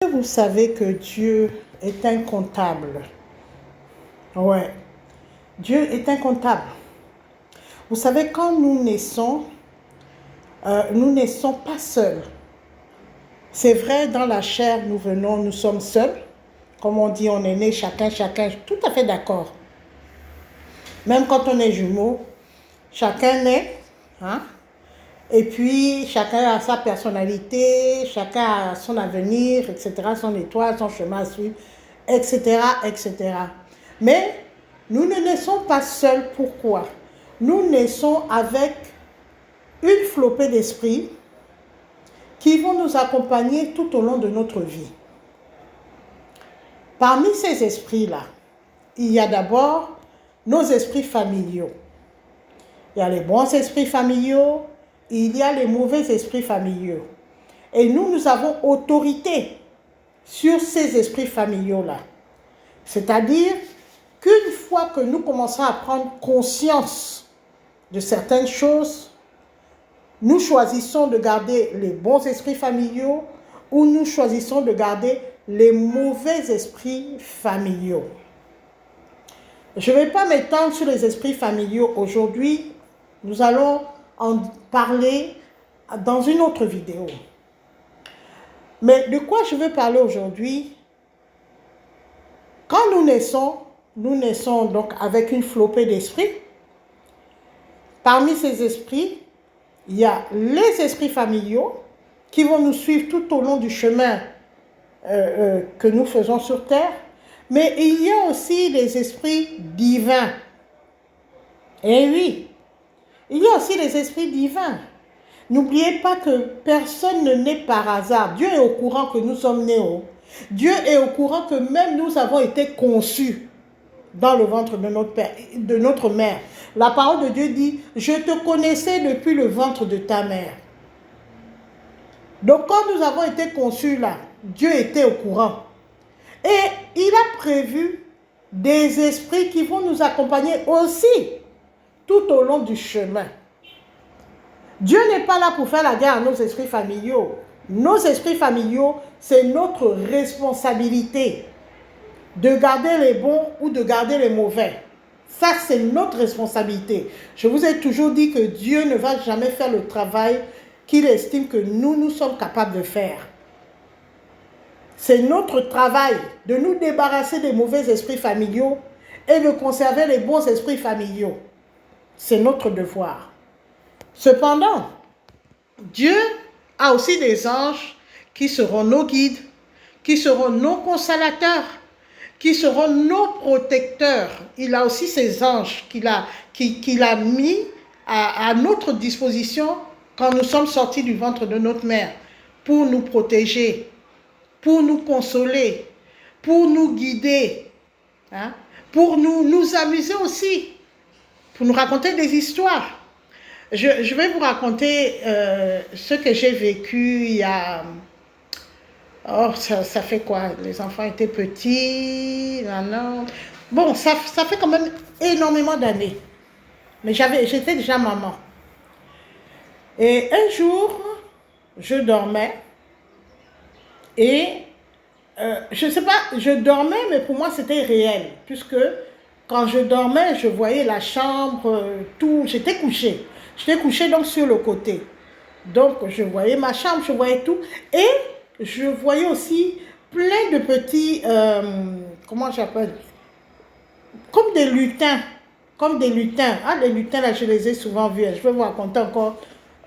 Vous savez que Dieu est incontable. Ouais, Dieu est incontable. Vous savez, quand nous naissons pas seuls. C'est vrai, dans la chair, nous sommes seuls. Comme on dit, on est né chacun, tout à fait d'accord. Même quand on est jumeaux, chacun naît, hein? Et puis chacun a sa personnalité, chacun a son avenir, etc., son étoile, son chemin à suivre, etc., etc. Mais nous ne naissons pas seuls. Pourquoi? Nous naissons avec une flopée d'esprits qui vont nous accompagner tout au long de notre vie. Parmi ces esprits-là, il y a d'abord nos esprits familiaux. Il y a les bons esprits familiaux, il y a les mauvais esprits familiaux. Et nous avons autorité sur ces esprits familiaux-là. C'est-à-dire qu'une fois que nous commençons à prendre conscience de certaines choses, nous choisissons de garder les bons esprits familiaux ou nous choisissons de garder les mauvais esprits familiaux. Je ne vais pas m'étendre sur les esprits familiaux aujourd'hui. Nous allons en parler dans une autre vidéo. Mais de quoi je veux parler aujourd'hui? Quand nous naissons donc avec une flopée d'esprits. Parmi ces esprits, il y a les esprits familiaux qui vont nous suivre tout au long du chemin que nous faisons sur terre. Mais il y a aussi les esprits divins. Eh oui, il y a aussi les esprits divins. N'oubliez pas que personne ne naît par hasard. Dieu est au courant que nous sommes nés. Dieu est au courant que même nous avons été conçus dans le ventre de notre mère. La parole de Dieu dit, je te connaissais depuis le ventre de ta mère. Donc quand nous avons été conçus là, Dieu était au courant. Et il a prévu des esprits qui vont nous accompagner aussi tout au long du chemin. Dieu n'est pas là pour faire la guerre à nos esprits familiaux. Nos esprits familiaux, c'est notre responsabilité de garder les bons ou de garder les mauvais. Ça, c'est notre responsabilité. Je vous ai toujours dit que Dieu ne va jamais faire le travail qu'il estime que nous sommes capables de faire. C'est notre travail de nous débarrasser des mauvais esprits familiaux et de conserver les bons esprits familiaux. C'est notre devoir. Cependant, Dieu a aussi des anges qui seront nos guides, qui seront nos consolateurs, qui seront nos protecteurs. Il a aussi ces anges qu'il a mis à notre disposition quand nous sommes sortis du ventre de notre mère, pour nous protéger, pour nous consoler, pour nous guider, hein, pour nous amuser aussi, pour nous raconter des histoires. Je vais vous raconter ce que j'ai vécu il y a... Oh, ça fait quoi? Les enfants étaient petits, non. Bon, ça fait quand même énormément d'années. Mais j'étais déjà maman. Et un jour, je dormais. Et je ne sais pas, je dormais, mais pour moi, c'était réel. Puisque quand je dormais, je voyais la chambre, tout. J'étais couchée. J'étais couchée donc sur le côté. Donc, je voyais ma chambre, je voyais tout. Et je voyais aussi plein de petits, comment j'appelle? Comme des lutins. Comme des lutins. Ah, les lutins, là, je les ai souvent vus. Je vais vous raconter encore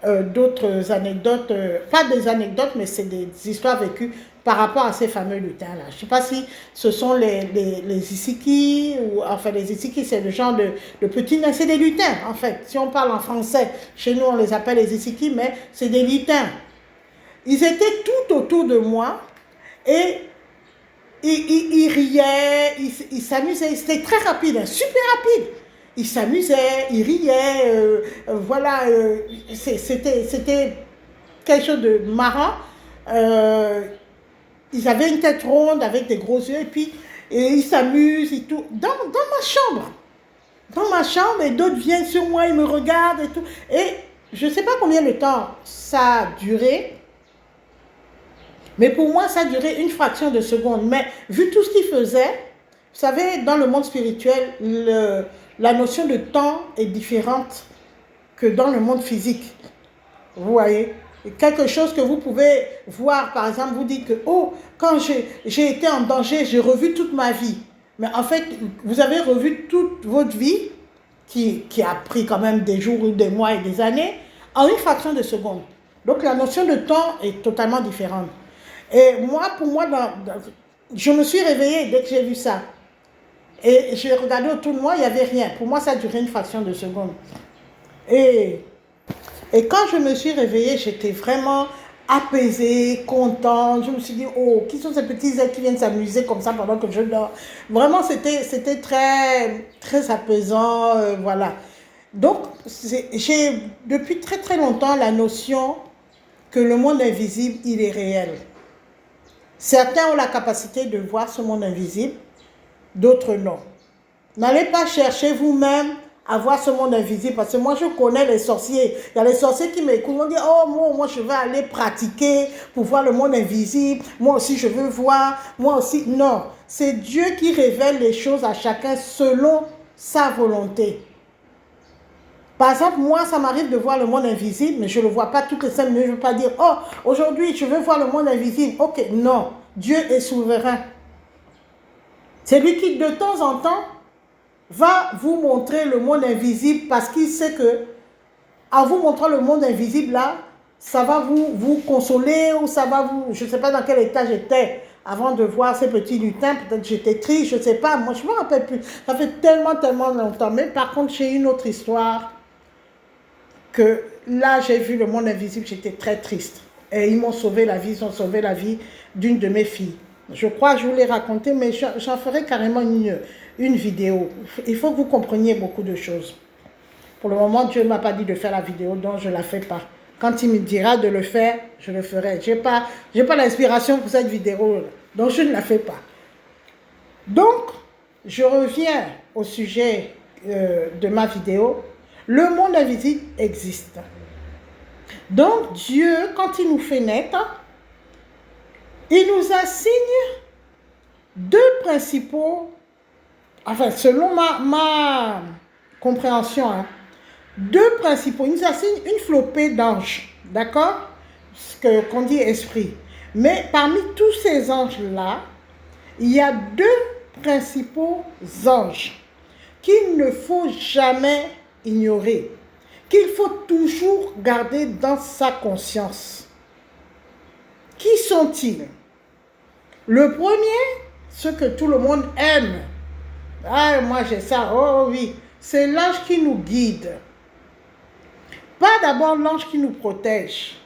d'autres anecdotes. Pas des anecdotes, mais c'est des histoires vécues par rapport à ces fameux lutins-là. Je ne sais pas si ce sont les Isiki, ou enfin les Isiki, c'est le genre de petits, c'est des lutins, en fait. Si on parle en français, chez nous, on les appelle les Isiki, mais c'est des lutins. Ils étaient tout autour de moi et ils riaient, ils s'amusaient. C'était très rapide, super rapide. Ils s'amusaient, ils riaient, voilà, c'était quelque chose de marrant. Ils avaient une tête ronde avec des gros yeux et ils s'amusent et tout. Dans ma chambre. Dans ma chambre, et d'autres viennent sur moi, ils me regardent et tout. Et je ne sais pas combien de temps ça a duré. Mais pour moi, ça a duré une fraction de seconde. Mais vu tout ce qu'il faisait, vous savez, dans le monde spirituel, la notion de temps est différente que dans le monde physique. Vous voyez? Quelque chose que vous pouvez voir, par exemple, vous dites que, oh, quand j'ai été en danger, j'ai revu toute ma vie. Mais en fait, vous avez revu toute votre vie, qui a pris quand même des jours, des mois et des années, en une fraction de seconde. Donc la notion de temps est totalement différente. Et moi, pour moi, je me suis réveillée dès que j'ai vu ça. Et j'ai regardé autour de moi, il n'y avait rien. Pour moi, ça a duré une fraction de seconde. Et quand je me suis réveillée, j'étais vraiment apaisée, contente. Je me suis dit, oh, qui sont ces petits êtres qui viennent s'amuser comme ça pendant que je dors? Vraiment, c'était très, très apaisant, voilà. Donc, j'ai depuis très, très longtemps la notion que le monde invisible, il est réel. Certains ont la capacité de voir ce monde invisible, d'autres non. N'allez pas chercher vous-même à voir ce monde invisible, parce que moi je connais les sorciers. Il y a les sorciers qui m'écoutent, vont dire, oh moi je vais aller pratiquer pour voir le monde invisible, moi aussi je veux voir, moi aussi. Non, c'est Dieu qui révèle les choses à chacun selon sa volonté. Par exemple, moi, ça m'arrive de voir le monde invisible, mais je ne le vois pas toutes les 5 minutes. Je ne veux pas dire, oh, aujourd'hui, je veux voir le monde invisible. Ok, non. Dieu est souverain. C'est lui qui, de temps en temps, va vous montrer le monde invisible parce qu'il sait que, en vous montrant le monde invisible, là, ça va vous consoler ou ça va vous... Je ne sais pas dans quel état j'étais avant de voir ces petits lutins. Peut-être j'étais triste, je ne sais pas. Moi, je ne me rappelle plus. Ça fait tellement, tellement longtemps. Mais par contre, j'ai une autre histoire que là, j'ai vu le monde invisible, j'étais très triste. Et ils m'ont sauvé la vie, ils ont sauvé la vie d'une de mes filles. Je crois que je vous l'ai raconté, mais j'en ferai carrément une vidéo. Il faut que vous compreniez beaucoup de choses. Pour le moment, Dieu ne m'a pas dit de faire la vidéo, donc je ne la fais pas. Quand il me dira de le faire, je le ferai. Je n'ai pas l'inspiration pour cette vidéo, donc je ne la fais pas. Donc, je reviens au sujet de ma vidéo. Le monde invisible existe. Donc Dieu, quand il nous fait naître, il nous assigne deux principaux, enfin selon ma compréhension, deux principaux. Il nous assigne une flopée d'anges, d'accord? Ce qu'on dit esprit. Mais parmi tous ces anges-là, il y a deux principaux anges qu'il ne faut jamais ignorer, qu'il faut toujours garder dans sa conscience. Qui sont-ils? Le premier, ce que tout le monde aime. Ah, moi j'ai ça, oh oui, c'est l'ange qui nous guide. Pas d'abord l'ange qui nous protège,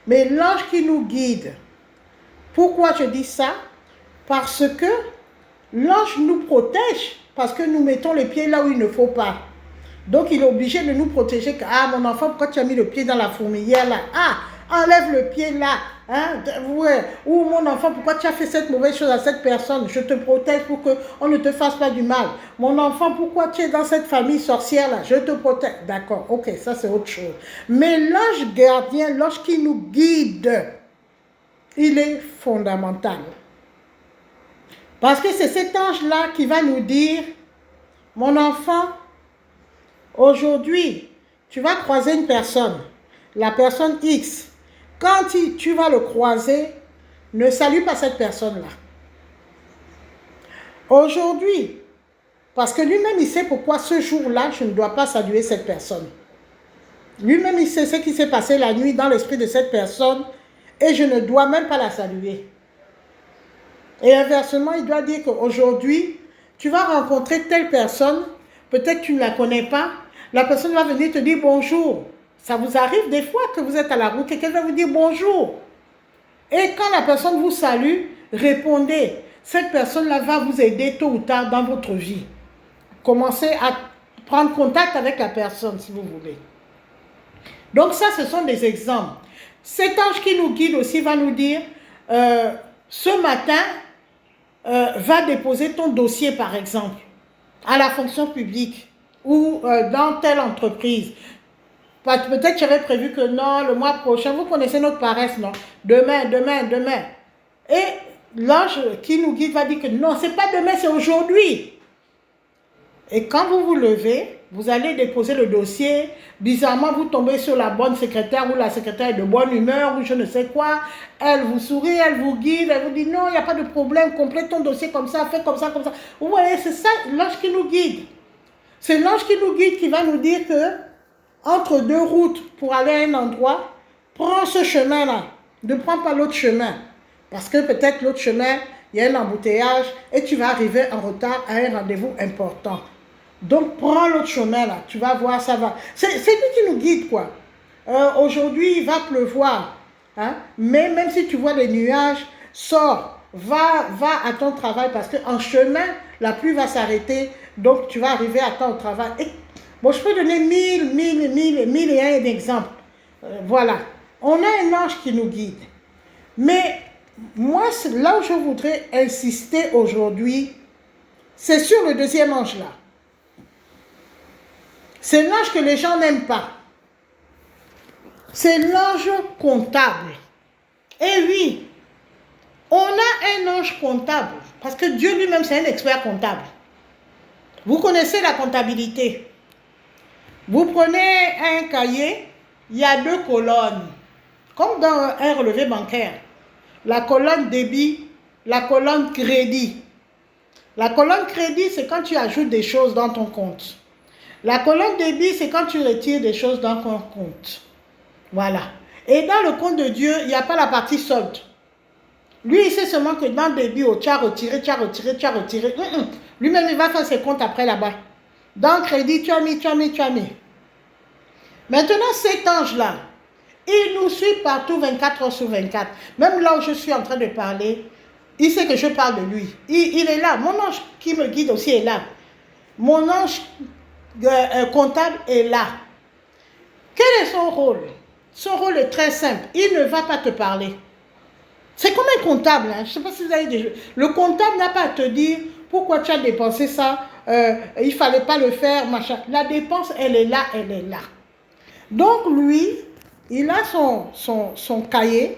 mais l'ange qui nous guide. Pourquoi je dis ça? Parce que l'ange nous protège, parce que nous mettons les pieds là où il ne faut pas. Donc il est obligé de nous protéger. Ah, mon enfant, pourquoi tu as mis le pied dans la fourmilière là? Ah, enlève le pied là. Hein? Ouais. Ou mon enfant, pourquoi tu as fait cette mauvaise chose à cette personne? Je te protège pour qu'on ne te fasse pas du mal. Mon enfant, pourquoi tu es dans cette famille sorcière là? Je te protège. D'accord, ok, ça c'est autre chose. Mais l'ange gardien, l'ange qui nous guide, il est fondamental. Parce que c'est cet ange-là qui va nous dire, mon enfant, aujourd'hui, tu vas croiser une personne, la personne X. Quand tu vas le croiser, ne salue pas cette personne-là. Aujourd'hui, parce que lui-même, il sait pourquoi ce jour-là, je ne dois pas saluer cette personne. Lui-même, il sait ce qui s'est passé la nuit dans l'esprit de cette personne et je ne dois même pas la saluer. Et inversement, il doit dire qu'aujourd'hui, tu vas rencontrer telle personne, peut-être tu ne la connais pas, la personne va venir te dire bonjour. Ça vous arrive des fois que vous êtes à la route, quelqu'un va vous dire bonjour. Et quand la personne vous salue, répondez. Cette personne-là va vous aider tôt ou tard dans votre vie. Commencez à prendre contact avec la personne si vous voulez. Donc ça, ce sont des exemples. Cet ange qui nous guide aussi va nous dire, ce matin, va déposer ton dossier par exemple, à la fonction publique ou dans telle entreprise. Peut-être j'avais prévu que non, le mois prochain, vous connaissez notre paresse, non? Demain. Et l'ange qui nous guide va dire que non, ce n'est pas demain, c'est aujourd'hui. Et quand vous vous levez, vous allez déposer le dossier. Bizarrement, vous tombez sur la bonne secrétaire ou la secrétaire est de bonne humeur ou je ne sais quoi. Elle vous sourit, elle vous guide, elle vous dit non, il n'y a pas de problème, complète ton dossier comme ça, fais comme ça, comme ça. Vous voyez, c'est ça l'ange qui nous guide. C'est l'ange qui nous guide qui va nous dire que entre deux routes pour aller à un endroit, prends ce chemin-là. Ne prends pas l'autre chemin. Parce que peut-être l'autre chemin, il y a un embouteillage et tu vas arriver en retard à un rendez-vous important. Donc, prends l'autre chemin là, tu vas voir, ça va. C'est lui qui nous guide, quoi. Aujourd'hui, il va pleuvoir. Hein? Mais même si tu vois les nuages, sors, va à ton travail parce qu'en chemin, la pluie va s'arrêter. Donc, tu vas arriver à temps au travail. Et, bon, je peux donner mille et un exemples. Voilà. On a un ange qui nous guide. Mais moi, là où je voudrais insister aujourd'hui, c'est sur le deuxième ange là. C'est l'ange que les gens n'aiment pas. C'est l'ange comptable. Et oui, on a un ange comptable, parce que Dieu lui-même, c'est un expert comptable. Vous connaissez la comptabilité. Vous prenez un cahier, il y a deux colonnes, comme dans un relevé bancaire. La colonne débit, la colonne crédit. La colonne crédit, c'est quand tu ajoutes des choses dans ton compte. La colonne débit, c'est quand tu retires des choses dans ton compte. Voilà. Et dans le compte de Dieu, il n'y a pas la partie solde. Lui, il sait seulement que dans le débit, tu as retiré. Lui-même, il va faire ses comptes après là-bas. Dans le crédit, tu as mis. Maintenant, cet ange-là, il nous suit partout 24 heures sur 24. Même là où je suis en train de parler, il sait que je parle de lui. Il est là. Mon ange qui me guide aussi est là. Mon ange comptable est là. Quel est son rôle? Son rôle est très simple. Il ne va pas te parler. C'est comme un comptable. Hein. Je ne sais pas si vous avez déjà... Le comptable n'a pas à te dire pourquoi tu as dépensé ça, il ne fallait pas le faire, machin. La dépense, elle est là. Donc lui, il a son cahier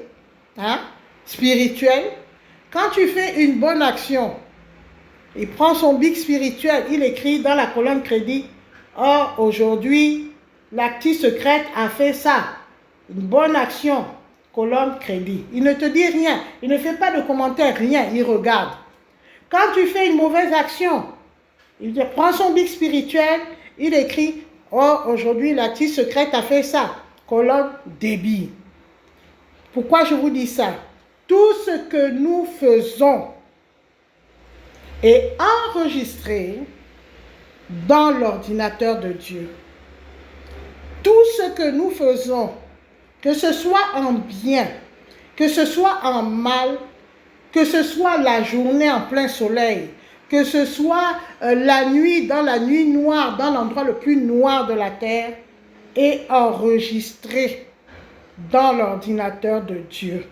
hein, spirituel. Quand tu fais une bonne action, il prend son bic spirituel, il écrit dans la colonne crédit, « Oh, aujourd'hui, l'actrice secrète a fait ça. Une bonne action, colonne crédit. » Il ne te dit rien, il ne fait pas de commentaire, rien, il regarde. Quand tu fais une mauvaise action, il te prend son bic spirituel, il écrit, « Oh, aujourd'hui, l'actrice secrète a fait ça. » Colonne débit. Pourquoi je vous dis ça? Tout ce que nous faisons est enregistré dans l'ordinateur de Dieu. Tout ce que nous faisons, que ce soit en bien, que ce soit en mal, que ce soit la journée en plein soleil, que ce soit la nuit, dans la nuit noire, dans l'endroit le plus noir de la terre, est enregistré dans l'ordinateur de Dieu.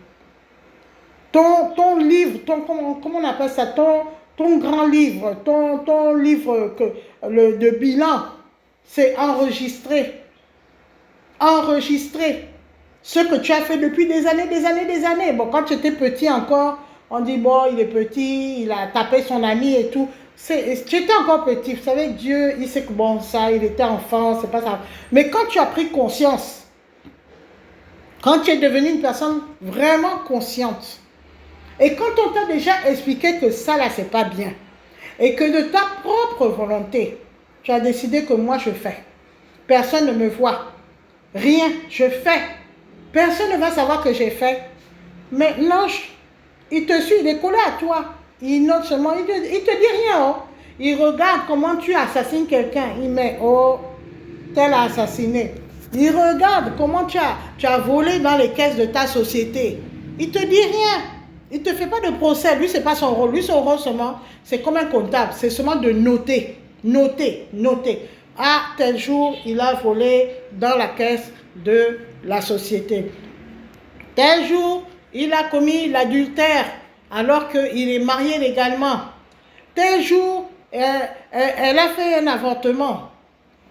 Ton livre, comment on appelle ça, ton grand livre, ton livre de bilan, c'est enregistré. Enregistré. Ce que tu as fait depuis des années. Bon, quand tu étais petit encore, on dit, bon, il est petit, il a tapé son ami et tout. Tu étais encore petit, vous savez, Dieu, il sait que bon, ça, il était enfant, c'est pas ça. Mais quand tu as pris conscience, quand tu es devenu une personne vraiment consciente, et quand on t'a déjà expliqué que ça, là, c'est pas bien, et que de ta propre volonté, tu as décidé que moi, je fais. Personne ne me voit. Rien, je fais. Personne ne va savoir que j'ai fait. Mais l'ange, il te suit, il est collé à toi. Il note seulement, il te dit rien. Oh. Il regarde comment tu assassines quelqu'un. Il met, oh, tel a assassiné. Il regarde comment tu as volé dans les caisses de ta société. Il te dit rien. Il ne te fait pas de procès. Lui, ce n'est pas son rôle. Lui, son rôle seulement, c'est comme un comptable. C'est seulement de noter. Ah, tel jour, il a volé dans la caisse de la société. Tel jour, il a commis l'adultère alors qu'il est marié légalement. Tel jour, elle a fait un avortement.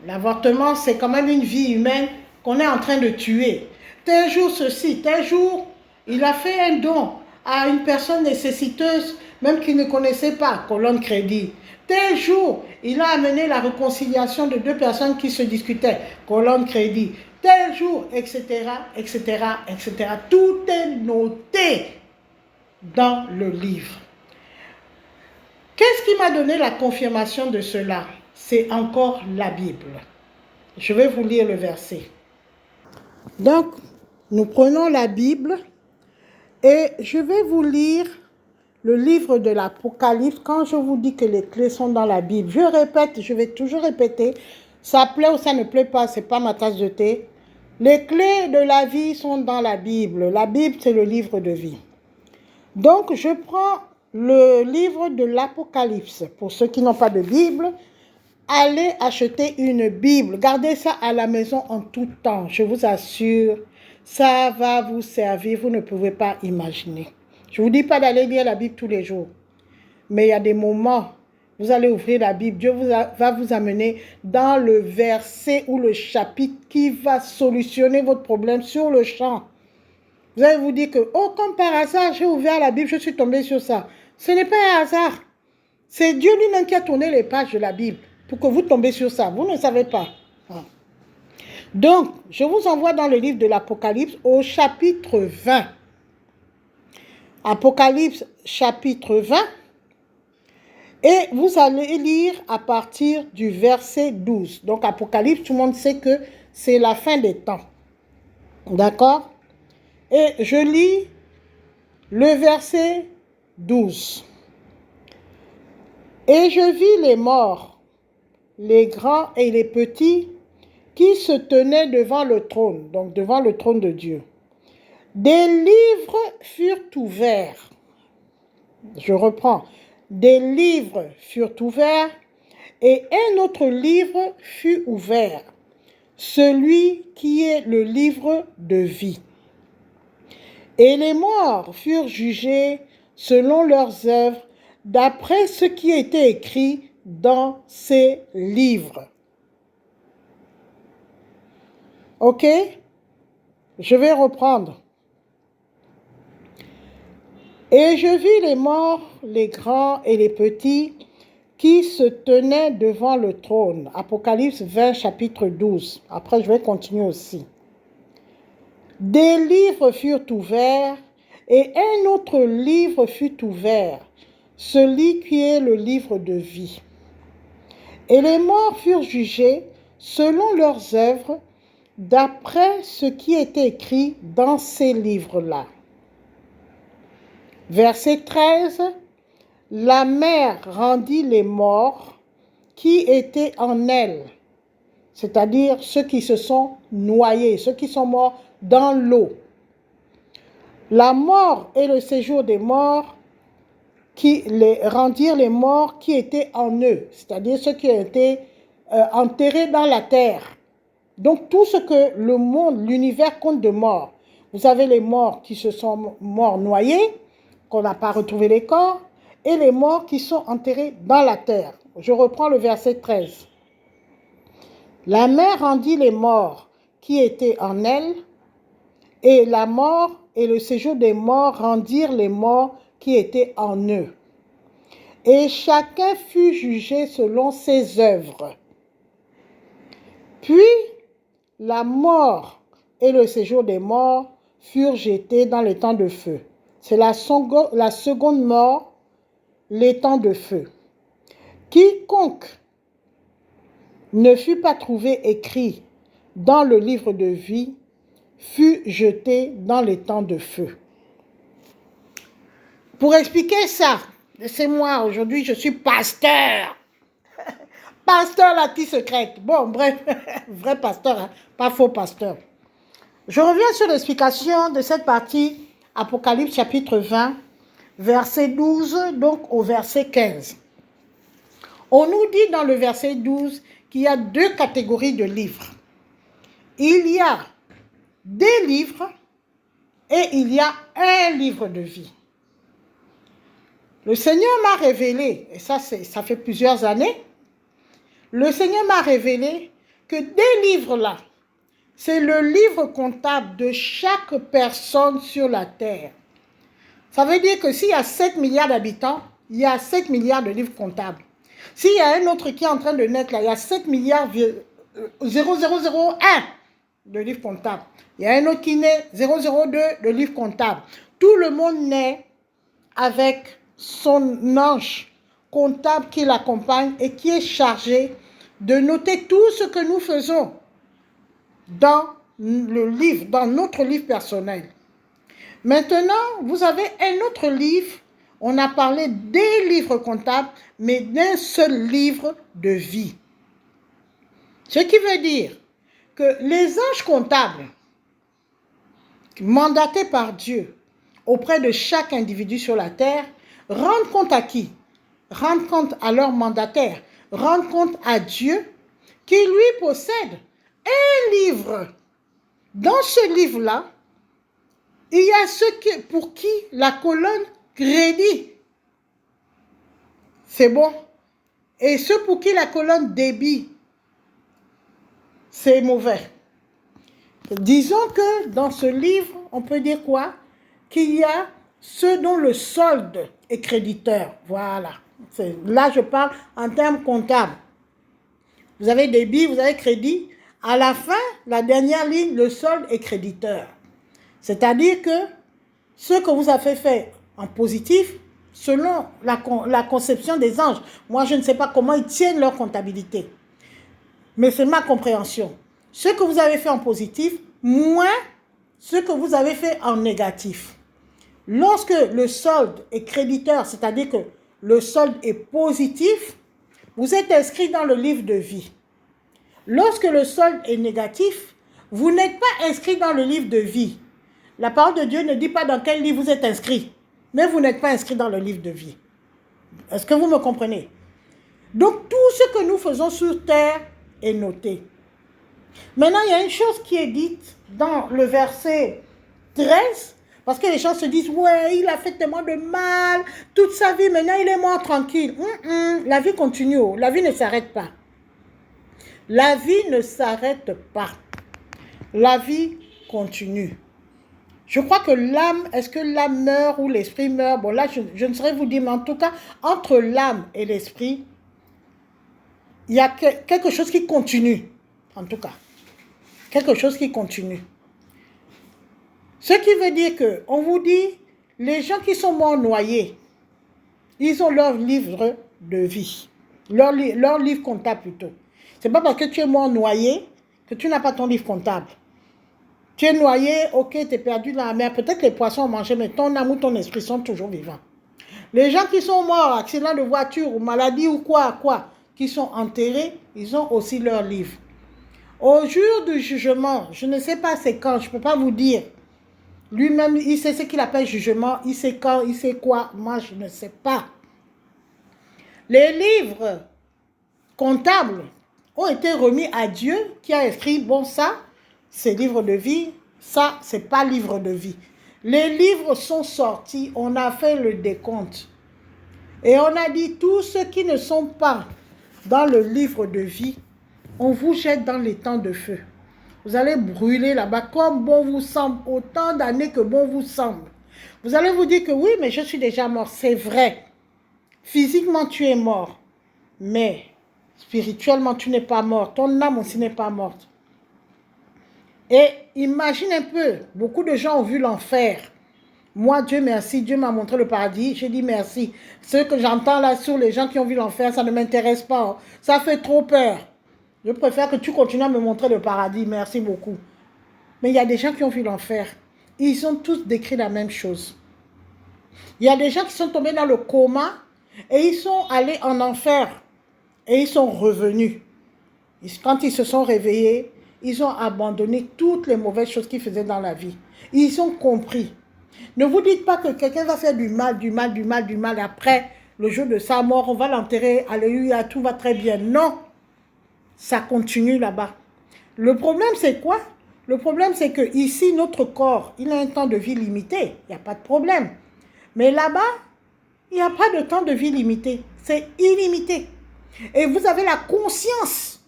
L'avortement, c'est quand même une vie humaine qu'on est en train de tuer. Tel jour, ceci. Tel jour, il a fait un don à une personne nécessiteuse, même qui ne connaissait pas, colonne crédit. Tel jour, il a amené la réconciliation de deux personnes qui se discutaient, colonne crédit. Tel jour, etc., etc., etc. Tout est noté dans le livre. Qu'est-ce qui m'a donné la confirmation de cela? C'est encore la Bible. Je vais vous lire le verset. Donc, nous prenons la Bible et je vais vous lire le livre de l'Apocalypse. Quand je vous dis que les clés sont dans la Bible, je répète, je vais toujours répéter, ça plaît ou ça ne plaît pas, ce n'est pas ma tasse de thé. Les clés de la vie sont dans la Bible. La Bible, c'est le livre de vie. Donc, je prends le livre de l'Apocalypse. Pour ceux qui n'ont pas de Bible, allez acheter une Bible. Gardez ça à la maison en tout temps. Je vous assure, ça va vous servir. Vous ne pouvez pas imaginer. Je ne vous dis pas d'aller lire la Bible tous les jours. Mais il y a des moments, vous allez ouvrir la Bible. Dieu va vous amener dans le verset ou le chapitre qui va solutionner votre problème sur le champ. Vous allez vous dire que, oh, comme par hasard, j'ai ouvert la Bible, je suis tombé sur ça. Ce n'est pas un hasard. C'est Dieu lui-même qui a tourné les pages de la Bible pour que vous tombiez sur ça. Vous ne savez pas. Donc, je vous envoie dans le livre de l'Apocalypse au chapitre 20. Apocalypse chapitre 20. Et vous allez lire à partir du verset 12. Donc, Apocalypse, tout le monde sait que c'est la fin des temps. D'accord? Et je lis le verset 12. Et je vis les morts, les grands et les petits, qui se tenaient devant le trône, donc devant le trône de Dieu. Des livres furent ouverts. Je reprends. Des livres furent ouverts et un autre livre fut ouvert, celui qui est le livre de vie. Et les morts furent jugés selon leurs œuvres, d'après ce qui était écrit dans ces livres. Ok? Je vais reprendre. Et je vis les morts, les grands et les petits, qui se tenaient devant le trône. Apocalypse 20, chapitre 12. Après, je vais continuer aussi. Des livres furent ouverts, et un autre livre fut ouvert, celui qui est le livre de vie. Et les morts furent jugés selon leurs œuvres, d'après ce qui était écrit dans ces livres-là. Verset 13. La mer rendit les morts qui étaient en elle, c'est-à-dire ceux qui se sont noyés, ceux qui sont morts dans l'eau. La mort et le séjour des morts qui les rendirent les morts qui étaient en eux, c'est-à-dire ceux qui ont été enterrés dans la terre. Donc tout ce que le monde, l'univers compte de morts. Vous avez les morts qui se sont morts noyés, qu'on n'a pas retrouvé les corps, et les morts qui sont enterrés dans la terre. Je reprends le verset 13. La mer rendit les morts qui étaient en elle, et la mort et le séjour des morts rendirent les morts qui étaient en eux. Et chacun fut jugé selon ses œuvres. Puis la mort et le séjour des morts furent jetés dans les temps de feu. C'est la seconde mort, les temps de feu. Quiconque ne fut pas trouvé écrit dans le livre de vie fut jeté dans les temps de feu. Pour expliquer ça, laissez-moi, aujourd'hui je suis pasteur. Pasteur la petite secrète. Bon, bref, vrai pasteur, hein, pas faux pasteur. Je reviens sur l'explication de cette partie, Apocalypse chapitre 20, verset 12, donc au verset 15. On nous dit dans le verset 12 qu'il y a deux catégories de livres. Il y a des livres et il y a un livre de vie. Le Seigneur m'a révélé, et ça fait plusieurs années, le Seigneur m'a révélé que des livres-là, c'est le livre comptable de chaque personne sur la terre. Ça veut dire que s'il y a 7 milliards d'habitants, il y a 7 milliards de livres comptables. S'il y a un autre qui est en train de naître là, il y a 7 milliards 0001 de livres comptables. Il y a un autre qui naît 002 de livres comptables. Tout le monde naît avec son ange comptable qui l'accompagne et qui est chargé de noter tout ce que nous faisons dans le livre, dans notre livre personnel. Maintenant, vous avez un autre livre. On a parlé des livres comptables, mais d'un seul livre de vie. Ce qui veut dire que les anges comptables, mandatés par Dieu auprès de chaque individu sur la terre, rendent compte à qui? Rendent compte à leur mandataire, rendent compte à Dieu qui lui possède un livre. Dans ce livre-là, il y a ceux pour qui la colonne crédit, c'est bon. Et ceux pour qui la colonne débit, c'est mauvais. Disons que dans ce livre, on peut dire quoi? Qu'il y a ceux dont le solde est créditeur. Voilà. Là, je parle en termes comptables. Vous avez débit, vous avez crédit. À la fin, la dernière ligne, le solde est créditeur. C'est-à-dire que ce que vous avez fait en positif, selon la conception des anges, moi je ne sais pas comment ils tiennent leur comptabilité, mais c'est ma compréhension. Ce que vous avez fait en positif, moins ce que vous avez fait en négatif. Lorsque le solde est créditeur, c'est-à-dire que le solde est positif, vous êtes inscrit dans le livre de vie. Lorsque le solde est négatif, vous n'êtes pas inscrit dans le livre de vie. La parole de Dieu ne dit pas dans quel livre vous êtes inscrit, mais vous n'êtes pas inscrit dans le livre de vie. Est-ce que vous me comprenez? Donc, tout ce que nous faisons sur terre est noté. Maintenant, il y a une chose qui est dite dans le verset 13, parce que les gens se disent, ouais, il a fait tellement de mal, toute sa vie, maintenant il est mort tranquille. La vie continue, la vie ne s'arrête pas. La vie ne s'arrête pas. La vie continue. Je crois que l'âme, est-ce que l'âme meurt ou l'esprit meurt? Bon, là, je ne saurais vous dire, mais en tout cas, entre l'âme et l'esprit, il y a quelque chose qui continue. En tout cas, quelque chose qui continue. Ce qui veut dire que, on vous dit, les gens qui sont morts noyés, ils ont leur livre de vie. Leur livre comptable plutôt. C'est pas parce que tu es mort noyé que tu n'as pas ton livre comptable. Tu es noyé, ok, tu es perdu dans la mer. Peut-être que les poissons ont mangé, mais ton âme ou ton esprit sont toujours vivants. Les gens qui sont morts, accident de voiture ou maladie ou quoi, qui sont enterrés, ils ont aussi leur livre. Au jour du jugement, je ne sais pas c'est quand, je ne peux pas vous dire. Lui-même, il sait ce qu'il appelle jugement, il sait quand, il sait quoi. Moi, je ne sais pas. Les livres comptables ont été remis à Dieu qui a écrit, bon ça, c'est livre de vie, ça, c'est pas livre de vie. Les livres sont sortis, on a fait le décompte. Et on a dit, tous ceux qui ne sont pas dans le livre de vie, on vous jette dans les temps de feu. Vous allez brûler là-bas comme bon vous semble, autant d'années que bon vous semble. Vous allez vous dire que oui, mais je suis déjà mort. C'est vrai. Physiquement, tu es mort. Mais spirituellement, tu n'es pas mort. Ton âme aussi n'est pas morte. Et imagine un peu, beaucoup de gens ont vu l'enfer. Moi, Dieu merci, Dieu m'a montré le paradis, j'ai dit merci. Ce que j'entends là sur les gens qui ont vu l'enfer, ça ne m'intéresse pas. Ça fait trop peur. Je préfère que tu continues à me montrer le paradis, merci beaucoup. Mais il y a des gens qui ont vu l'enfer. Ils ont tous décrit la même chose. Il y a des gens qui sont tombés dans le coma et ils sont allés en enfer. Et ils sont revenus. Quand ils se sont réveillés, ils ont abandonné toutes les mauvaises choses qu'ils faisaient dans la vie. Ils ont compris. Ne vous dites pas que quelqu'un va faire du mal. Après, le jour de sa mort, on va l'enterrer. Alléluia, tout va très bien. Non, ça continue là-bas. Le problème, c'est quoi? Le problème, c'est que ici, notre corps, il a un temps de vie limité. Il n'y a pas de problème. Mais là-bas, il n'y a pas de temps de vie limité. C'est illimité. Et vous avez la conscience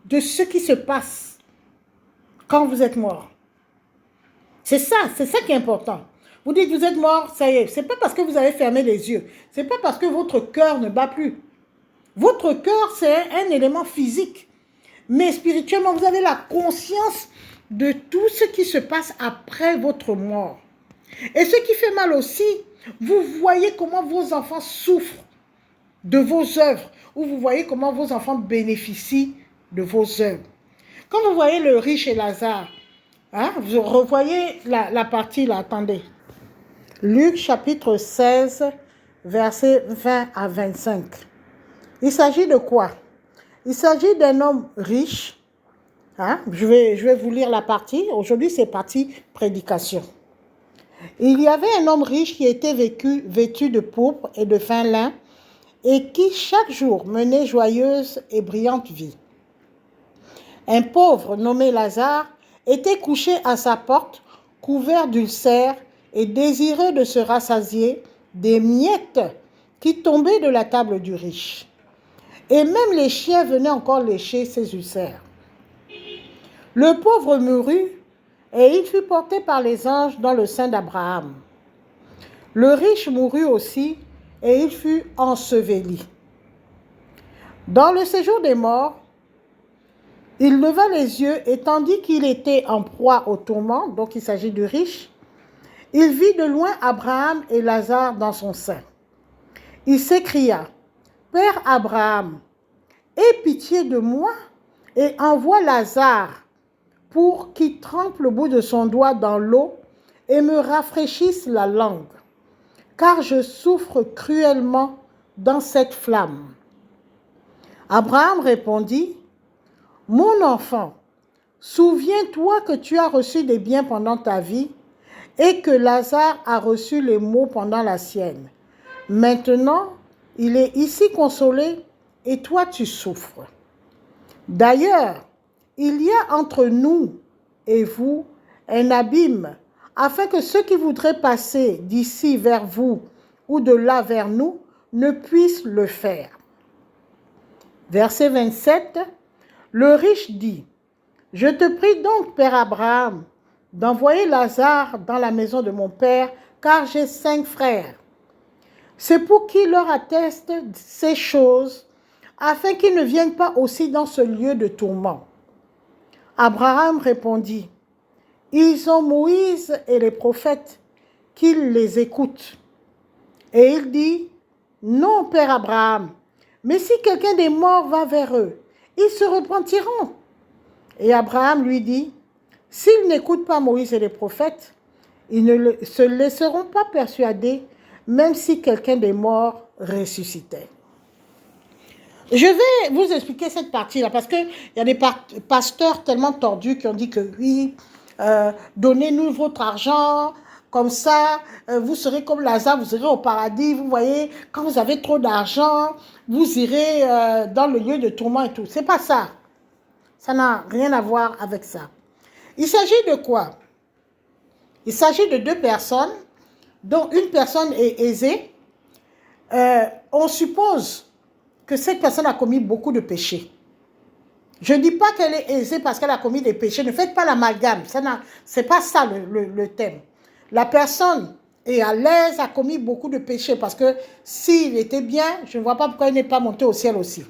de ce qui se passe quand vous êtes mort. C'est ça qui est important. Vous dites que vous êtes mort, ça y est. Ce n'est pas parce que vous avez fermé les yeux. Ce n'est pas parce que votre cœur ne bat plus. Votre cœur, c'est un élément physique. Mais spirituellement, vous avez la conscience de tout ce qui se passe après votre mort. Et ce qui fait mal aussi, vous voyez comment vos enfants souffrent de vos œuvres, ou vous voyez comment vos enfants bénéficient de vos œuvres. Quand vous voyez le riche et Lazare, hein, vous revoyez la partie là, attendez. Luc chapitre 16, versets 20 à 25. Il s'agit de quoi? Il s'agit d'un homme riche. Hein? Je vais vous lire la partie. Aujourd'hui, c'est partie prédication. Il y avait un homme riche qui était vêtu de pourpre et de fin lin et qui chaque jour menait joyeuse et brillante vie. Un pauvre nommé Lazare était couché à sa porte, couvert d'ulcères et désireux de se rassasier des miettes qui tombaient de la table du riche. Et même les chiens venaient encore lécher ses ulcères. Le pauvre mourut et il fut porté par les anges dans le sein d'Abraham. Le riche mourut aussi et il fut enseveli. Dans le séjour des morts, il leva les yeux et tandis qu'il était en proie au tourment, donc il s'agit du riche, il vit de loin Abraham et Lazare dans son sein. Il s'écria, « Père Abraham, aie pitié de moi et envoie Lazare pour qu'il trempe le bout de son doigt dans l'eau et me rafraîchisse la langue, car je souffre cruellement dans cette flamme. » Abraham répondit, « Mon enfant, souviens-toi que tu as reçu des biens pendant ta vie et que Lazare a reçu les maux pendant la sienne. Maintenant, il est ici consolé et toi tu souffres. D'ailleurs, il y a entre nous et vous un abîme, afin que ceux qui voudraient passer d'ici vers vous ou de là vers nous ne puissent le faire. » Verset 27, le riche dit, « Je te prie donc, Père Abraham, d'envoyer Lazare dans la maison de mon père, car j'ai 5 frères. C'est pour qu'il leur atteste ces choses, afin qu'ils ne viennent pas aussi dans ce lieu de tourment. » Abraham répondit, « Ils ont Moïse et les prophètes, qu'ils les écoutent. » Et il dit, « Non, Père Abraham, mais si quelqu'un des morts va vers eux, ils se repentiront. » Et Abraham lui dit, « S'ils n'écoutent pas Moïse et les prophètes, ils ne se laisseront pas persuader, même si quelqu'un des morts ressuscitait. » Je vais vous expliquer cette partie-là, parce qu'il y a des pasteurs tellement tordus qui ont dit que oui, donnez-nous votre argent, comme ça, vous serez comme Lazare, vous irez au paradis, vous voyez, quand vous avez trop d'argent, vous irez dans le lieu de tourment et tout. C'est pas ça. Ça n'a rien à voir avec ça. Il s'agit de quoi? Il s'agit de 2 personnes, dont une personne est aisée. On suppose que cette personne a commis beaucoup de péchés. Je ne dis pas qu'elle est aisée parce qu'elle a commis des péchés. Ne faites pas l'amalgame. Ce n'est pas ça le thème. La personne est à l'aise, a commis beaucoup de péchés parce que s'il était bien, je ne vois pas pourquoi il n'est pas monté au ciel aussi.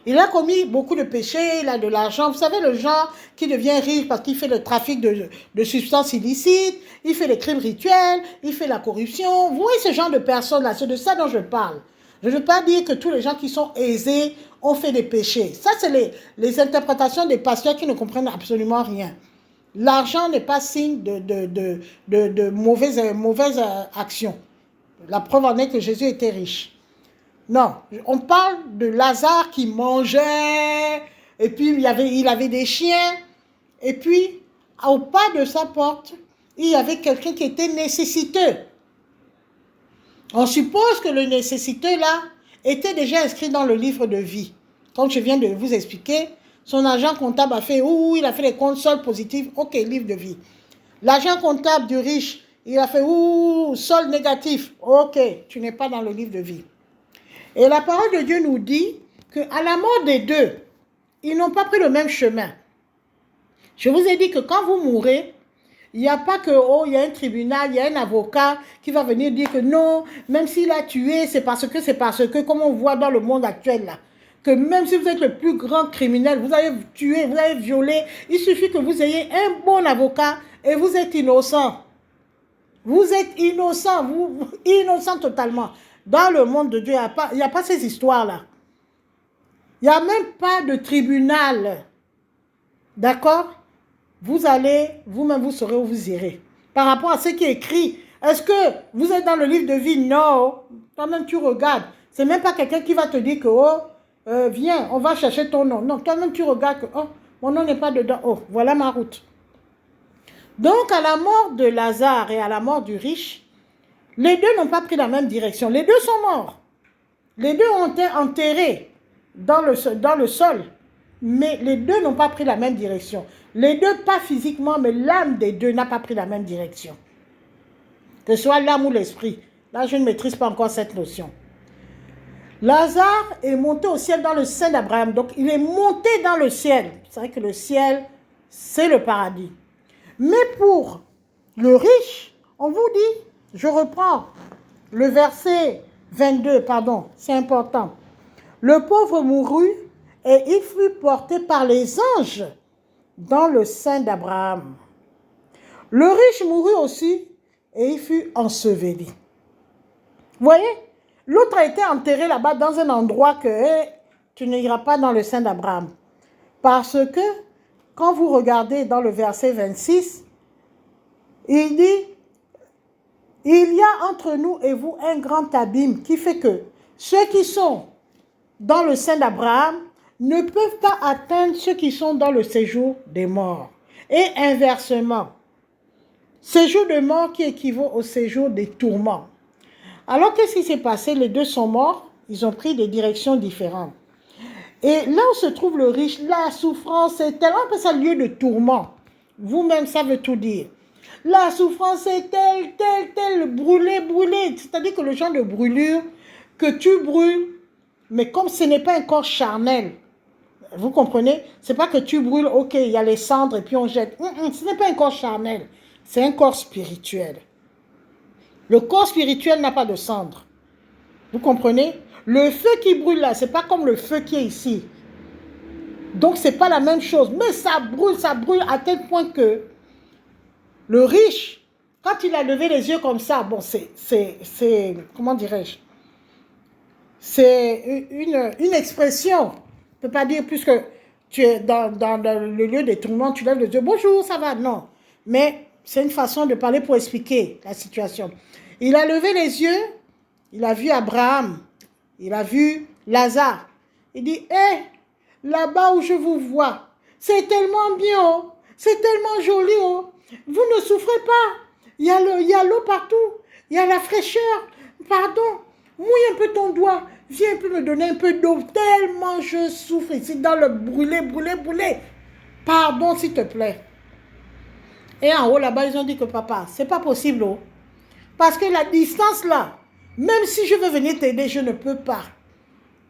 Il a commis beaucoup de péchés, il a de l'argent. Vous savez, le genre qui devient riche parce qu'il fait le trafic de substances illicites, il fait les crimes rituels, il fait la corruption. Vous voyez ce genre de personnes-là, c'est de ça dont je parle. Je ne veux pas dire que tous les gens qui sont aisés ont fait des péchés. Ça, c'est les interprétations des pasteurs qui ne comprennent absolument rien. L'argent n'est pas signe de mauvaises actions. La preuve en est que Jésus était riche. Non, on parle de Lazare qui mangeait, et puis il avait des chiens, et puis au pas de sa porte, il y avait quelqu'un qui était nécessiteux. On suppose que le nécessiteux là était déjà inscrit dans le livre de vie. Comme je viens de vous expliquer, son agent comptable a fait, il a fait les comptes soldes positifs, ok, livre de vie. L'agent comptable du riche, il a fait, solde négatif, ok, tu n'es pas dans le livre de vie. Et la parole de Dieu nous dit qu'à la mort des 2, ils n'ont pas pris le même chemin. Je vous ai dit que quand vous mourrez, Il n'y a pas que, oh, il y a un tribunal, il y a un avocat qui va venir dire que non, même s'il a tué, c'est parce que, comme on voit dans le monde actuel là, que même si vous êtes le plus grand criminel, vous avez tué, vous avez violé, il suffit que vous ayez un bon avocat et vous êtes innocent. Vous êtes innocent, innocent totalement. Dans le monde de Dieu, il n'y a pas ces histoires-là. Il n'y a même pas de tribunal. D'accord? Vous allez, vous-même, vous saurez où vous irez. Par rapport à ce qui est écrit, est-ce que vous êtes dans le livre de vie? Non. Toi-même, tu regardes. Ce n'est même pas quelqu'un qui va te dire que, oh, viens, on va chercher ton nom. Non, toi-même, tu regardes que, oh, mon nom n'est pas dedans. Oh, voilà ma route. Donc, à la mort de Lazare et à la mort du riche, les deux n'ont pas pris la même direction. Les deux sont morts. Les deux ont été enterrés dans le sol. Mais les deux n'ont pas pris la même direction. Les deux, pas physiquement, mais l'âme des deux n'a pas pris la même direction. Que ce soit l'âme ou l'esprit. Là, je ne maîtrise pas encore cette notion. Lazare est monté au ciel dans le sein d'Abraham. Donc, il est monté dans le ciel. C'est vrai que le ciel, c'est le paradis. Mais pour le riche, on vous dit, je reprends le verset 22, pardon, c'est important. Le pauvre mourut et il fut porté par les anges dans le sein d'Abraham. Le riche mourut aussi et il fut enseveli. Vous voyez, l'autre a été enterré là-bas dans un endroit que tu n'iras pas dans le sein d'Abraham. Parce que quand vous regardez dans le verset 26, il dit, il y a entre nous et vous un grand abîme qui fait que ceux qui sont dans le sein d'Abraham ne peuvent pas atteindre ceux qui sont dans le séjour des morts. Et inversement, séjour de mort qui équivaut au séjour des tourments. Alors qu'est-ce qui s'est passé? Les deux sont morts, ils ont pris des directions différentes. Et là où se trouve le riche, la souffrance est telle, on appelle ça lieu de tourment. Vous-même, ça veut tout dire. La souffrance est telle, brûlée. C'est-à-dire que le genre de brûlure que tu brûles, mais comme ce n'est pas un corps charnel, vous comprenez? C'est pas que tu brûles, ok, il y a les cendres et puis on jette. Ce n'est pas un corps charnel, c'est un corps spirituel. Le corps spirituel n'a pas de cendres. Vous comprenez? Le feu qui brûle là, c'est pas comme le feu qui est ici. Donc c'est pas la même chose. Mais ça brûle à tel point que le riche, quand il a levé les yeux comme ça, bon, c'est comment dirais-je? C'est une expression. Je ne peux pas dire plus que tu es dans le lieu des tourments, tu lèves les yeux, bonjour, ça va? Non. Mais c'est une façon de parler pour expliquer la situation. Il a levé les yeux, il a vu Abraham, il a vu Lazare. Il dit, hé, là-bas où je vous vois, c'est tellement bien, oh, c'est tellement joli, oh. Vous ne souffrez pas. Il y a l'eau partout, il y a la fraîcheur. Pardon, mouille un peu ton doigt. Viens un peu me donner un peu d'eau. Tellement je souffre ici dans le brûlé. Pardon, s'il te plaît. Et en haut, là-bas, ils ont dit que papa, c'est pas possible. Oh. Parce que la distance là, même si je veux venir t'aider, je ne peux pas.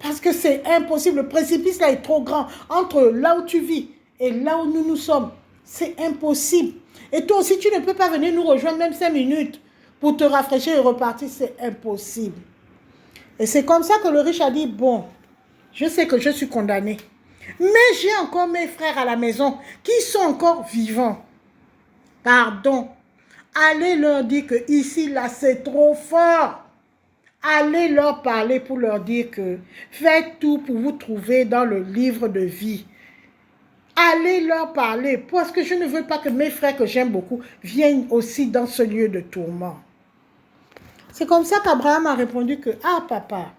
Parce que c'est impossible. Le précipice là est trop grand. Entre là où tu vis et là où nous sommes, c'est impossible. Et toi aussi, tu ne peux pas venir nous rejoindre même 5 minutes pour te rafraîchir et repartir. C'est impossible. Et c'est comme ça que le riche a dit, bon, je sais que je suis condamné. Mais j'ai encore mes frères à la maison qui sont encore vivants. Pardon. Allez leur dire que ici, là, c'est trop fort. Allez leur parler pour leur dire que faites tout pour vous trouver dans le livre de vie. Allez leur parler parce que je ne veux pas que mes frères que j'aime beaucoup viennent aussi dans ce lieu de tourment. C'est comme ça qu'Abraham a répondu que, ah papa,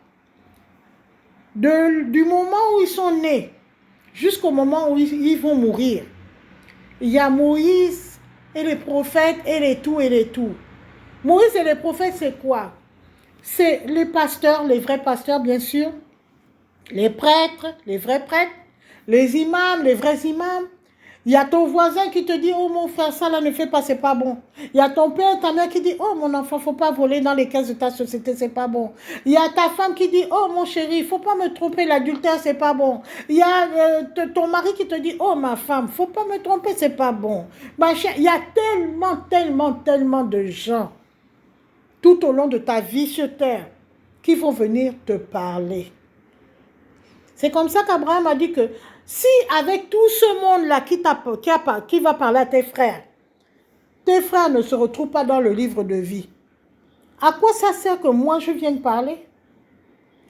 du moment où ils sont nés jusqu'au moment où ils vont mourir, il y a Moïse et les prophètes et les tout. Moïse et les prophètes, c'est quoi? C'est les pasteurs, les vrais pasteurs bien sûr, les prêtres, les vrais prêtres, les imams, les vrais imams, Il y a ton voisin qui te dit, oh mon frère, ça là ne fait pas, c'est pas bon. Il y a ton père, ta mère qui dit, oh mon enfant, faut pas voler dans les caisses de ta société, c'est pas bon. Il y a ta femme qui dit, oh mon chéri, faut pas me tromper, l'adultère, c'est pas bon. Il y a ton mari qui te dit, oh ma femme, faut pas me tromper, c'est pas bon. Il y a tellement de gens tout au long de ta vie sur terre qui vont venir te parler. C'est comme ça qu'Abraham a dit que si avec tout ce monde-là qui va parler à tes frères ne se retrouvent pas dans le livre de vie, à quoi ça sert que moi je vienne parler?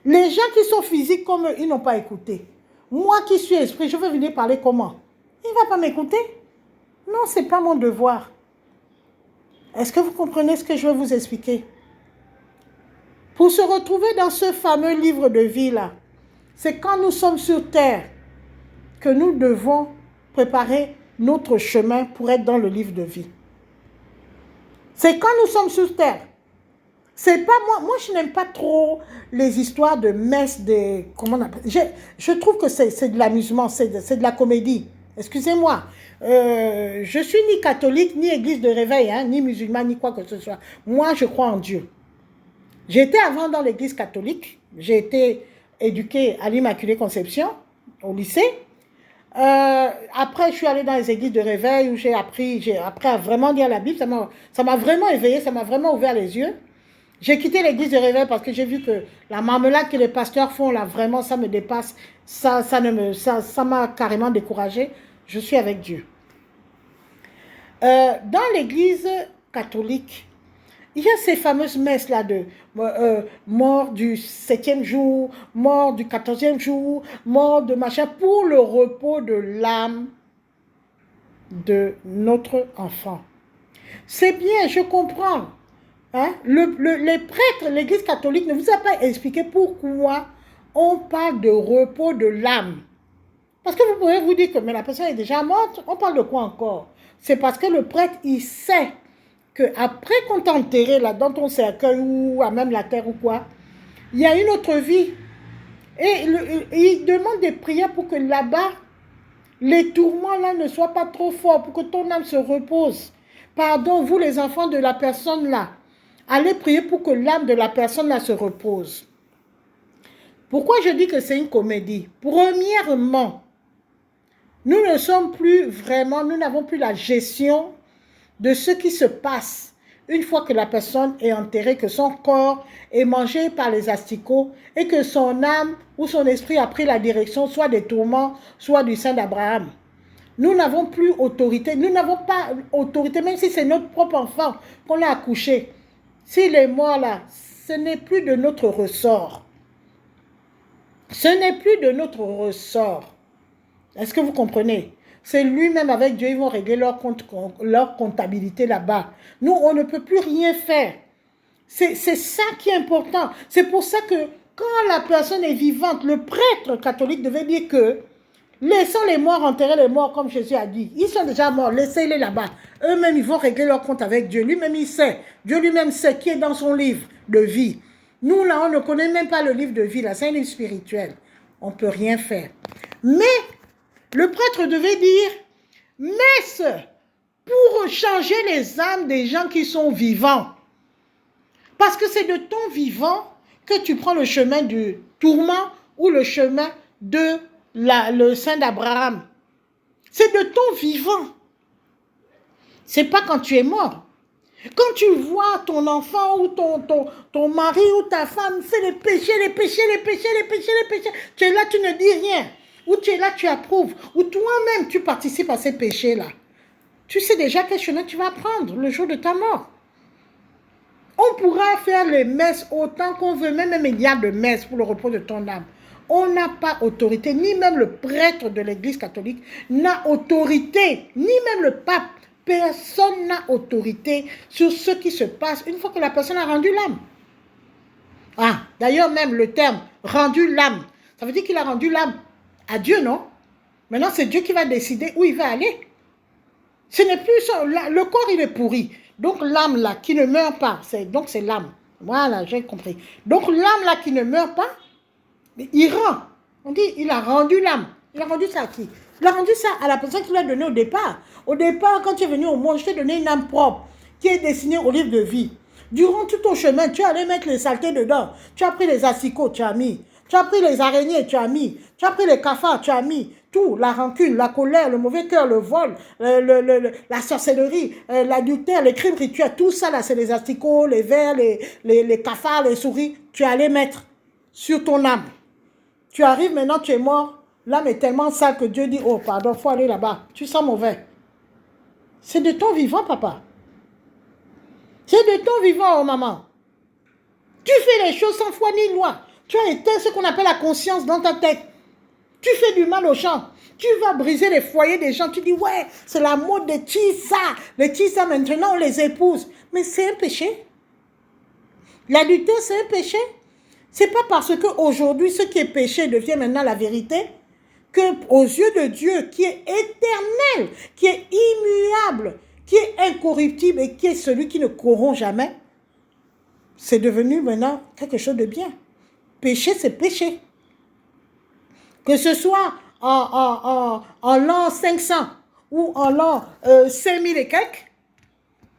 Les gens qui sont physiques comme eux, ils n'ont pas écouté. Moi qui suis esprit, je veux venir parler comment? Il ne va pas m'écouter? Non, ce n'est pas mon devoir. Est-ce que vous comprenez ce que je veux vous expliquer? Pour se retrouver dans ce fameux livre de vie-là, c'est quand nous sommes sur terre que nous devons préparer notre chemin pour être dans le livre de vie. C'est quand nous sommes sur terre. C'est pas moi je n'aime pas trop les histoires de messe, comment on appelle, je trouve que c'est de l'amusement, c'est de la comédie. Excusez-moi, je suis ni catholique, ni église de réveil, ni musulman, ni quoi que ce soit. Moi, je crois en Dieu. J'étais avant dans l'église catholique, j'ai été éduquée à l'Immaculée Conception, au lycée. Après, je suis allée dans les églises de réveil où j'ai appris à vraiment lire la Bible. Ça m'a vraiment éveillée, ça m'a vraiment ouvert les yeux. J'ai quitté l'église de réveil parce que j'ai vu que la marmelade que les pasteurs font, là, vraiment, ça me dépasse. Ça m'a carrément découragée. Je suis avec Dieu. Dans l'église catholique, il y a ces fameuses messes-là de mort du 7e jour, mort du 14e jour, mort de machin, pour le repos de l'âme de notre enfant. C'est bien, je comprends. Les prêtres, l'église catholique ne vous a pas expliqué pourquoi on parle de repos de l'âme. Parce que vous pouvez vous dire que mais la personne est déjà morte, on parle de quoi encore? C'est parce que le prêtre, il sait qu'après qu'on t'a enterré là, dans ton cercueil ou à même la terre ou quoi, il y a une autre vie. Et il demande des prières pour que là-bas, les tourments là ne soient pas trop forts, pour que ton âme se repose. Pardon, vous les enfants de la personne là, allez prier pour que l'âme de la personne là se repose. Pourquoi je dis que c'est une comédie? Premièrement, nous ne sommes plus vraiment, nous n'avons plus la gestion de ce qui se passe une fois que la personne est enterrée, que son corps est mangé par les asticots et que son âme ou son esprit a pris la direction soit des tourments, soit du sein d'Abraham. Nous n'avons plus autorité, nous n'avons pas autorité, même si c'est notre propre enfant qu'on a accouché. S'il est mort là, ce n'est plus de notre ressort. Ce n'est plus de notre ressort. Est-ce que vous comprenez? C'est lui-même avec Dieu, ils vont régler leur comptabilité là-bas. Nous, on ne peut plus rien faire. C'est ça qui est important. C'est pour ça que quand la personne est vivante, le prêtre catholique devait dire que laissons les morts enterrer les morts comme Jésus a dit. Ils sont déjà morts, laissez-les là-bas. Eux-mêmes, ils vont régler leur compte avec Dieu. Lui-même, il sait. Dieu lui-même sait qui est dans son livre de vie. Nous, là, on ne connaît même pas le livre de vie. Là, c'est un livre spirituel. On ne peut rien faire. Mais le prêtre devait dire messe pour changer les âmes des gens qui sont vivants. Parce que c'est de ton vivant que tu prends le chemin du tourment ou le chemin de le sein d'Abraham. C'est de ton vivant. C'est pas quand tu es mort. Quand tu vois ton enfant ou ton mari ou ta femme fait les péchés, tu es là, tu ne dis rien. Ou tu es là, tu approuves. Ou toi-même, tu participes à ces péchés-là. Tu sais déjà quel chemin tu vas prendre le jour de ta mort. On pourra faire les messes autant qu'on veut, même un milliard de messes pour le repos de ton âme. On n'a pas autorité, ni même le prêtre de l'église catholique n'a autorité, ni même le pape. Personne n'a autorité sur ce qui se passe une fois que la personne a rendu l'âme. Ah, d'ailleurs même le terme « rendu l'âme », ça veut dire qu'il a rendu l'âme à Dieu, non? Maintenant, c'est Dieu qui va décider où il va aller. Ce n'est plus ça, le corps il est pourri. Donc l'âme là qui ne meurt pas, c'est l'âme. Voilà, j'ai compris. Donc l'âme là qui ne meurt pas, il rend. On dit, il a rendu l'âme. Il a rendu ça à qui? Il a rendu ça à la personne qui l'a donné au départ. Au départ, quand tu es venu au monde, je t'ai donné une âme propre qui est destinée au livre de vie. Durant tout ton chemin, tu allais mettre les saletés dedans. Tu as pris les asticots, tu as mis. Tu as pris les araignées, tu as mis. Tu as pris les cafards, tu as mis. Tout, la rancune, la colère, le mauvais cœur, le vol, la sorcellerie, l'adultère, les crimes rituels, tout ça là, c'est les asticots, les vers, les cafards, les souris. Tu allais mettre sur ton âme. Tu arrives maintenant, tu es mort. L'âme est tellement sale que Dieu dit, oh pardon, il faut aller là-bas. Tu sens mauvais. C'est de ton vivant, papa. C'est de ton vivant, oh maman. Tu fais les choses sans foi ni loi. Tu as éteint ce qu'on appelle la conscience dans ta tête. Tu fais du mal aux gens. Tu vas briser les foyers des gens. Tu dis, ouais, c'est la mode des tissa. Les tissa, maintenant, on les épouse. Mais c'est un péché. L'adultère, c'est un péché. C'est pas parce qu'aujourd'hui, ce qui est péché devient maintenant la vérité, que aux yeux de Dieu, qui est éternel, qui est immuable, qui est incorruptible et qui est celui qui ne corrompt jamais, c'est devenu maintenant quelque chose de bien. Péché, c'est péché. Que ce soit en l'an 500 ou en l'an 5000 et quelques,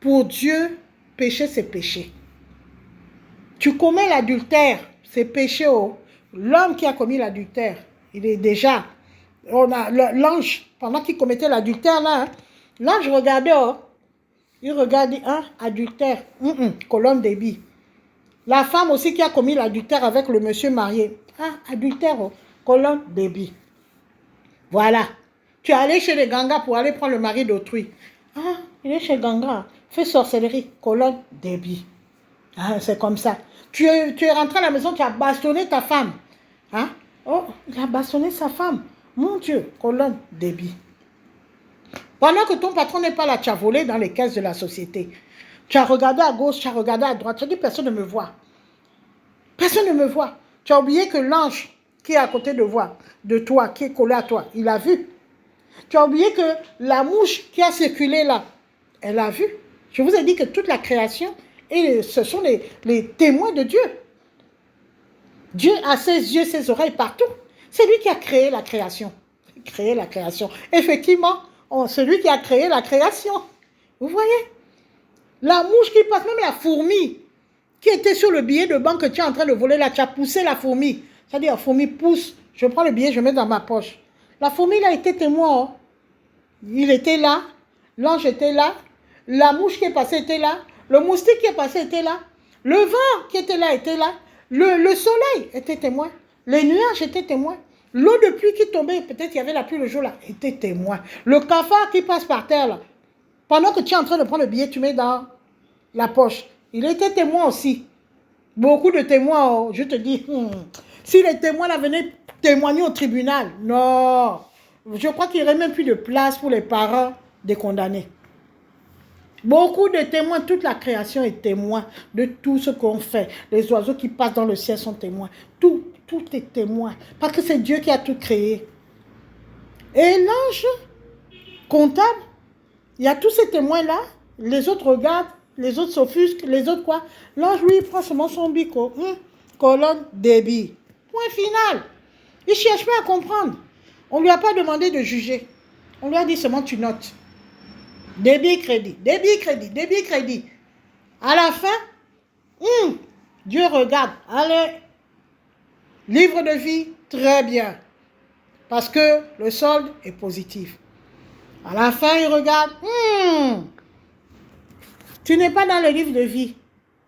pour Dieu, péché, c'est péché. Tu commets l'adultère, c'est péché. Oh. L'homme qui a commis l'adultère, il est déjà... L'ange, pendant qu'il commettait l'adultère, là, hein, l'ange regardait, oh, il regarde, hein, adultère, colonne débit. La femme aussi qui a commis l'adultère avec le monsieur marié, ah, adultère, oh, colonne débit. Voilà. Tu es allé chez les gangas pour aller prendre le mari d'autrui. Ah, il est chez Ganga, fait sorcellerie, colonne débit. Ah, c'est comme ça. Tu es rentré à la maison, tu as bastonné ta femme. Hein? Oh, il a bastonné sa femme. Mon Dieu, colonne débit. Pendant que ton patron n'est pas là, tu as volé dans les caisses de la société. Tu as regardé à gauche, tu as regardé à droite. Tu as dit, personne ne me voit. Personne ne me voit. Tu as oublié que l'ange qui est à côté de toi, qui est collé à toi, il a vu. Tu as oublié que la mouche qui a circulé là, elle a vu. Je vous ai dit que toute la création, et ce sont les témoins de Dieu. Dieu a ses yeux, ses oreilles partout. C'est lui qui a créé la création. Créé la création. Effectivement, c'est lui qui a créé la création. Vous voyez? La mouche qui passe, même la fourmi qui était sur le billet de banque que tu es en train de voler là, tu as poussé la fourmi. C'est-à-dire, la fourmi pousse, je prends le billet, je mets dans ma poche. La fourmi, il a été témoin. Oh. Il était là, l'ange était là, la mouche qui est passée était là, le moustique qui est passé était là, le vent qui était là était là, le soleil était témoin, les nuages étaient témoins, l'eau de pluie qui tombait, peut-être il y avait la pluie le jour là, était témoin. Le cafard qui passe par terre là, pendant que tu es en train de prendre le billet, tu mets dans la poche. Il était témoin aussi. Beaucoup de témoins, oh, je te dis, si les témoins là venaient témoigner au tribunal, non, je crois qu'il n'y aurait même plus de place pour les parents des condamnés. Beaucoup de témoins, toute la création est témoin de tout ce qu'on fait. Les oiseaux qui passent dans le ciel sont témoins. Tout est témoin. Parce que c'est Dieu qui a tout créé. Et l'ange comptable, il y a tous ces témoins-là. Les autres regardent, les autres s'offusquent, les autres quoi. L'ange, lui, il prend seulement son bico. Colonne débit. Point final. Il ne cherche pas à comprendre. On ne lui a pas demandé de juger. On lui a dit seulement tu notes. Débit, crédit, débit, crédit, débit, crédit. À la fin, Dieu regarde. Allez, livre de vie, très bien. Parce que le solde est positif. À la fin, il regarde. Tu n'es pas dans le livre de vie.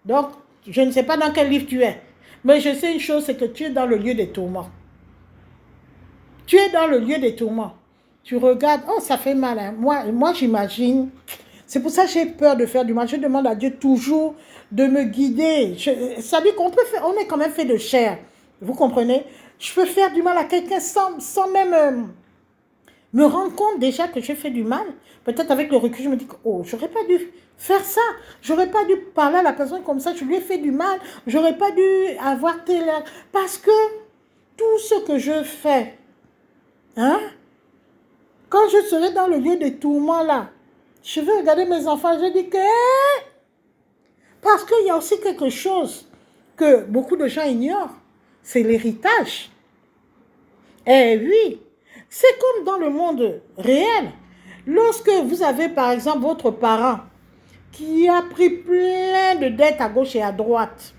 Donc, je ne sais pas dans quel livre tu es. Mais je sais une chose, c'est que tu es dans le lieu des tourments. Tu es dans le lieu des tourments. Tu regardes, oh, ça fait mal. Hein. Moi j'imagine. C'est pour ça que j'ai peur de faire du mal. Je demande à Dieu toujours de me guider. Ça dit qu'on peut faire, on est quand même fait de chair. Vous comprenez? Je peux faire du mal à quelqu'un sans même me rendre compte déjà que j'ai fait du mal. Peut-être avec le recul, je me dis, oh, j'aurais pas dû faire ça. J'aurais pas dû parler à la personne comme ça. Je lui ai fait du mal. J'aurais pas dû avoir tel... Parce que tout ce que je fais, hein? Quand je serai dans le lieu des tourments là, je vais regarder mes enfants, je dis que... Parce qu'il y a aussi quelque chose que beaucoup de gens ignorent, c'est l'héritage. Eh oui, C'est comme dans le monde réel. Lorsque vous avez par exemple votre parent qui a pris plein de dettes à gauche et à droite,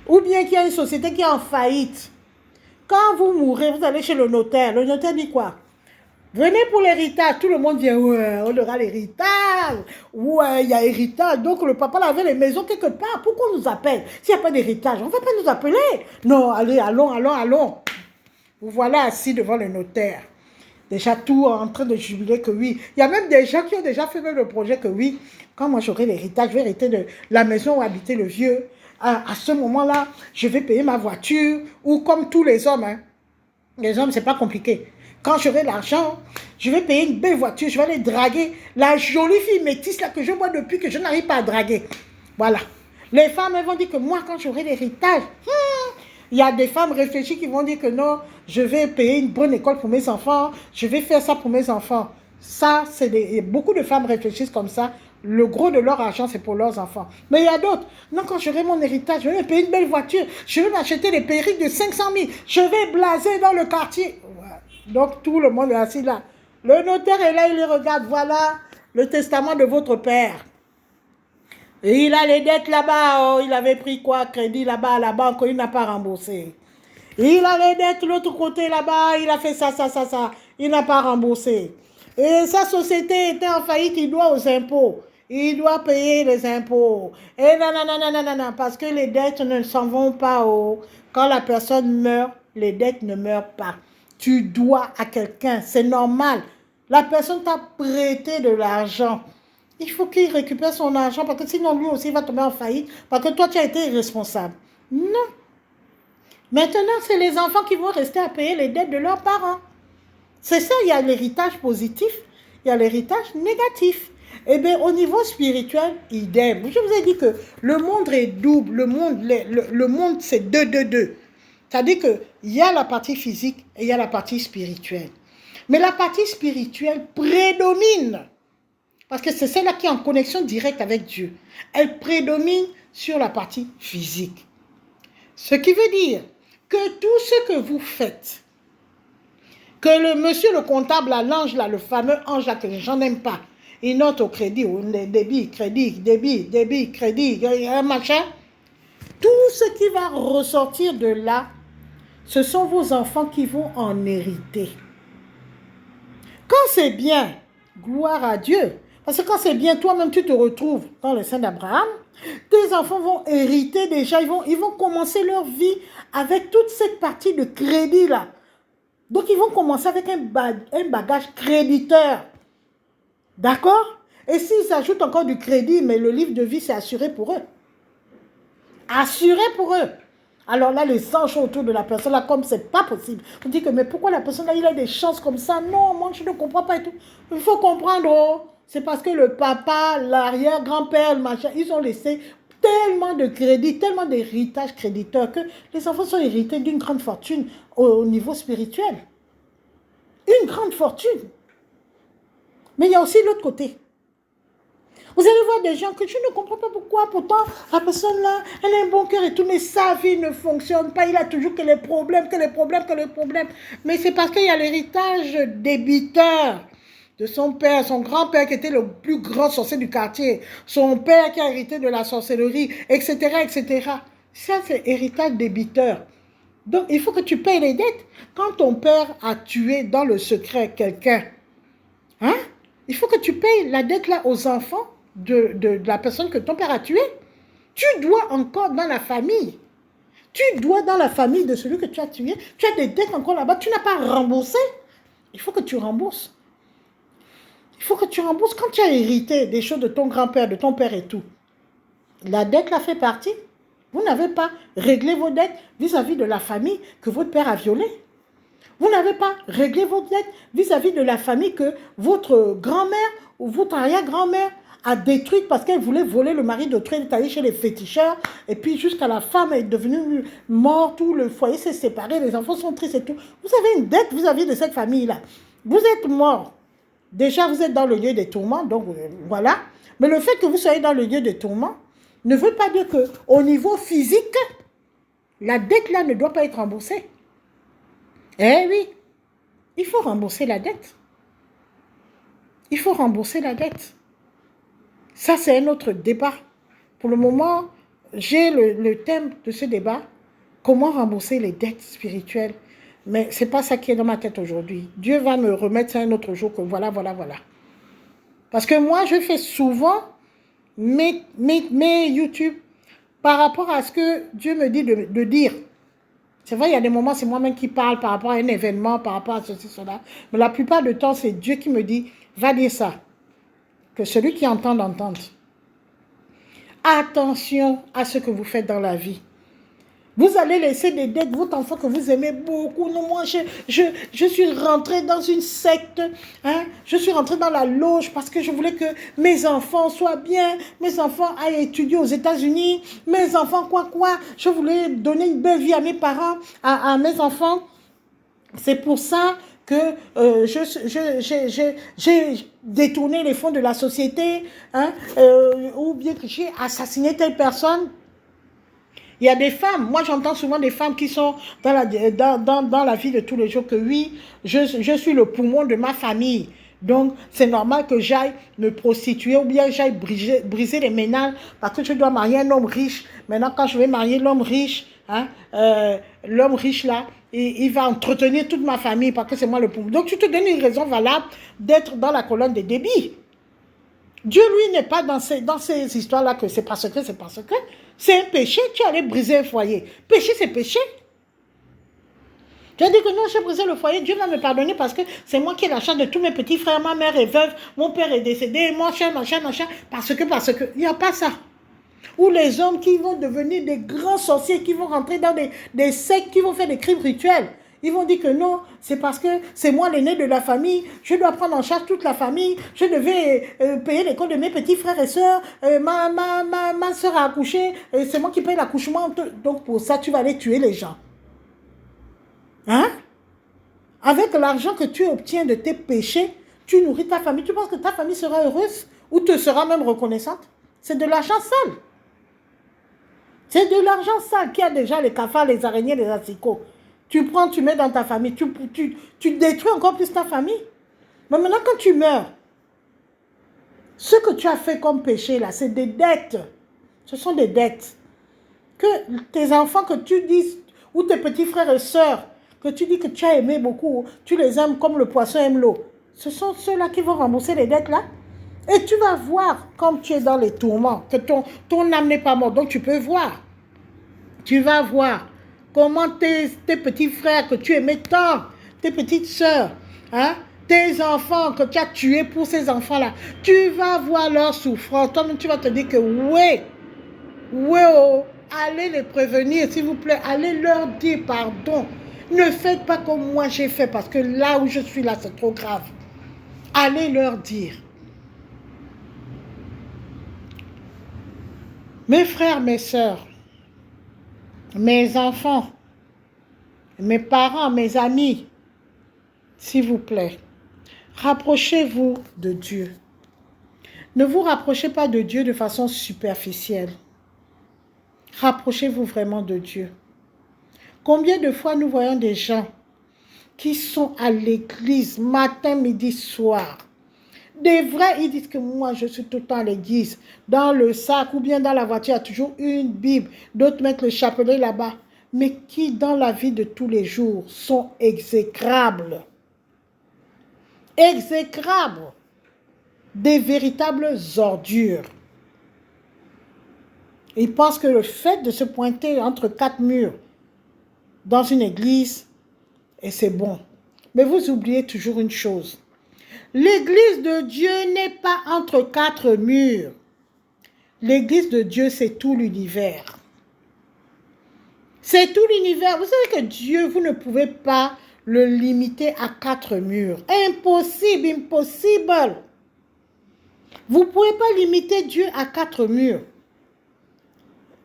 ou bien qu'il y a une société qui est en faillite, quand vous mourrez, vous allez chez le notaire. Le notaire dit quoi? Venez pour l'héritage. Tout le monde dit, ouais, on aura l'héritage. Ouais, il y a héritage. Donc le papa avait les maisons quelque part. Pourquoi on nous appelle? S'il n'y a pas d'héritage, on ne va pas nous appeler. Non, allez, allons. Vous voilà assis devant le notaire. Déjà tout en train de jubiler que oui. Il y a même des gens qui ont déjà fait même le projet que oui, quand moi j'aurai l'héritage, je vais hériter de la maison où habitait le vieux. À ce moment-là, je vais payer ma voiture. Ou comme tous les hommes. Hein. Les hommes, c'est pas compliqué. Quand j'aurai l'argent, je vais payer une belle voiture. Je vais aller draguer la jolie fille métisse là que je vois depuis que je n'arrive pas à draguer. Voilà. Les femmes, elles vont dire que moi, quand j'aurai l'héritage, il y a des femmes réfléchies qui vont dire que non, je vais payer une bonne école pour mes enfants, je vais faire ça pour mes enfants. Ça, beaucoup de femmes réfléchissent comme ça. Le gros de leur argent, c'est pour leurs enfants. Mais il y a d'autres. Non, quand j'aurai mon héritage, je vais me payer une belle voiture, je vais m'acheter des perruques de 500 000, je vais blaser dans le quartier. Donc, tout le monde est assis là. Le notaire est là, il les regarde. Voilà le testament de votre père. Et il a les dettes là-bas. Oh, il avait pris quoi? Crédit là-bas à la banque, il n'a pas remboursé. Il a les dettes de l'autre côté là-bas, il a fait ça. Il n'a pas remboursé. Et sa société était en faillite, il doit aux impôts. Il doit payer les impôts. Et non, parce que les dettes ne s'en vont pas. Oh. Quand la personne meurt, les dettes ne meurent pas. Tu dois à quelqu'un, c'est normal. La personne t'a prêté de l'argent. Il faut qu'il récupère son argent parce que sinon lui aussi va tomber en faillite parce que toi tu as été irresponsable. Non. Maintenant, c'est les enfants qui vont rester à payer les dettes de leurs parents. C'est ça, il y a l'héritage positif, il y a l'héritage négatif. Eh bien, au niveau spirituel, idem. Je vous ai dit que le monde est double, le monde c'est deux. C'est-à-dire qu'il y a la partie physique et il y a la partie spirituelle. Mais la partie spirituelle prédomine. Parce que c'est celle-là qui est en connexion directe avec Dieu. Elle prédomine sur la partie physique. Ce qui veut dire que tout ce que vous faites, que le monsieur le comptable, l'ange là, le fameux ange là que j'en aime pas, il note au crédit, au débit, crédit, machin, tout ce qui va ressortir de là, ce sont vos enfants qui vont en hériter. Quand c'est bien, gloire à Dieu. Parce que quand c'est bien, toi-même, tu te retrouves dans le sein d'Abraham. Tes enfants vont hériter déjà. Ils vont commencer leur vie avec toute cette partie de crédit-là. Donc, ils vont commencer avec un bagage créditeur. D'accord? Et s'ils ajoutent encore du crédit, mais le livre de vie, c'est assuré pour eux. Assuré pour eux. Alors là, les anges autour de la personne, là, comme c'est pas possible. On dit que, mais pourquoi la personne, là, il a des chances comme ça? Non, moi, je ne comprends pas et tout. Il faut comprendre, oh. C'est parce que le papa, l'arrière-grand-père, le machin, ils ont laissé tellement de crédit, tellement d'héritage créditeur que les enfants sont hérités d'une grande fortune au niveau spirituel. Une grande fortune. Mais il y a aussi l'autre côté. Vous allez voir des gens que je ne comprends pas pourquoi, pourtant, la personne là, elle a un bon cœur et tout, mais sa vie ne fonctionne pas. Il a toujours que les problèmes. Mais c'est parce qu'il y a l'héritage débiteur de son père, son grand-père qui était le plus grand sorcier du quartier, son père qui a hérité de la sorcellerie, etc. Ça, c'est héritage débiteur. Donc, il faut que tu payes les dettes. Quand ton père a tué dans le secret quelqu'un, hein, il faut que tu payes la dette là aux enfants de la personne que ton père a tuée. Tu dois encore dans la famille. Tu dois dans la famille de celui que tu as tué. Tu as des dettes encore là-bas. Tu n'as pas remboursé. Il faut que tu rembourses. Il faut que tu rembourses. Quand tu as hérité des choses de ton grand-père, de ton père et tout, la dette là fait partie. Vous n'avez pas réglé vos dettes vis-à-vis de la famille que votre père a violée. Vous n'avez pas réglé vos dettes vis-à-vis de la famille que votre grand-mère ou votre arrière-grand-mère a détruite parce qu'elle voulait voler le mari d'autrui, elle est allée chez les féticheurs, et puis jusqu'à la femme est devenue morte, tout le foyer s'est séparé, les enfants sont tristes et tout. Vous avez une dette vis-à-vis de cette famille-là. Vous êtes mort. Déjà, vous êtes dans le lieu des tourments, donc voilà. Mais le fait que vous soyez dans le lieu des tourments ne veut pas dire qu'au niveau physique, la dette là ne doit pas être remboursée. Eh oui. il faut rembourser la dette. Il faut rembourser la dette. Ça, c'est un autre débat. Pour le moment, j'ai le thème de ce débat. Comment rembourser les dettes spirituelles? Mais ce n'est pas ça qui est dans ma tête aujourd'hui. Dieu va me remettre ça un autre jour que voilà. Parce que moi, je fais souvent mes YouTube par rapport à ce que Dieu me dit de dire. C'est vrai, il y a des moments, c'est moi-même qui parle par rapport à un événement, par rapport à ceci, cela. Mais la plupart du temps, c'est Dieu qui me dit, va dire ça. Que celui qui entend, entende. Attention à ce que vous faites dans la vie. Vous allez laisser des dettes, votre enfant que vous aimez beaucoup. Non, moi, je suis rentrée dans une secte. Hein? Je suis rentrée dans la loge parce que je voulais que mes enfants soient bien. Mes enfants aillent étudier aux États-Unis. Mes enfants, quoi. Je voulais donner une belle vie à mes parents, à mes enfants. C'est pour ça que j'ai détourné les fonds de la société. Hein? Ou bien que j'ai assassiné telle personne. Il y a des femmes, moi j'entends souvent des femmes qui sont dans la vie de tous les jours que oui, je suis le poumon de ma famille. Donc c'est normal que j'aille me prostituer ou bien j'aille briser les ménages parce que je dois marier un homme riche. Maintenant quand je vais marier l'homme riche, hein, l'homme riche là, il va entretenir toute ma famille parce que c'est moi le poumon. Donc tu te donnes une raison valable d'être dans la colonne des débits. Dieu, lui, n'est pas dans ces histoires-là que c'est parce que. C'est un péché, tu allais briser un foyer. Péché, c'est péché. Tu as dit que non, j'ai brisé le foyer, Dieu va me pardonner parce que c'est moi qui ai la charge de tous mes petits frères, ma mère est veuve, mon père est décédé, machin, parce que. Il n'y a pas ça. Ou les hommes qui vont devenir des grands sorciers, qui vont rentrer dans des sectes, qui vont faire des crimes rituels. Ils vont dire que non, c'est parce que c'est moi l'aîné de la famille, je dois prendre en charge toute la famille, je devais payer l'école de mes petits frères et sœurs, ma sœur a accouché, c'est moi qui paye l'accouchement, donc pour ça tu vas aller tuer les gens. Hein? Avec l'argent que tu obtiens de tes péchés, tu nourris ta famille, tu penses que ta famille sera heureuse ou te sera même reconnaissante? C'est de l'argent sale. C'est de l'argent sale qui a déjà les cafards, les araignées, les asticots. Tu prends, tu mets dans ta famille, tu détruis encore plus ta famille. Mais maintenant, quand tu meurs, ce que tu as fait comme péché, là, c'est des dettes. Ce sont des dettes. Que tes enfants, que tu dis, ou tes petits frères et sœurs, que tu dis que tu as aimé beaucoup, tu les aimes comme le poisson aime l'eau. Ce sont ceux-là qui vont rembourser les dettes, là. Et tu vas voir, comme tu es dans les tourments, que ton âme n'est pas morte. Donc, tu peux voir. Tu vas voir. Comment tes petits frères que tu aimais tant, tes petites sœurs, hein, tes enfants que tu as tués pour ces enfants-là, tu vas voir leur souffrance. Toi-même, tu vas te dire que oui, oh, allez les prévenir, s'il vous plaît, allez leur dire pardon. Ne faites pas comme moi j'ai fait, parce que là où je suis là, c'est trop grave. Allez leur dire. Mes frères, mes sœurs, mes enfants, mes parents, mes amis, s'il vous plaît, rapprochez-vous de Dieu. Ne vous rapprochez pas de Dieu de façon superficielle. Rapprochez-vous vraiment de Dieu. Combien de fois nous voyons des gens qui sont à l'église matin, midi, soir. Des vrais, ils disent que moi, je suis tout le temps à l'église. Dans le sac ou bien dans la voiture, il y a toujours une Bible. D'autres mettent le chapelet là-bas. Mais qui, dans la vie de tous les jours, sont exécrables. Exécrables. Des véritables ordures. Ils pensent que le fait de se pointer entre quatre murs dans une église, et c'est bon. Mais vous oubliez toujours une chose. L'église de Dieu n'est pas entre quatre murs. L'église de Dieu, c'est tout l'univers. C'est tout l'univers. Vous savez que Dieu, vous ne pouvez pas le limiter à quatre murs. Impossible, impossible. Vous ne pouvez pas limiter Dieu à quatre murs.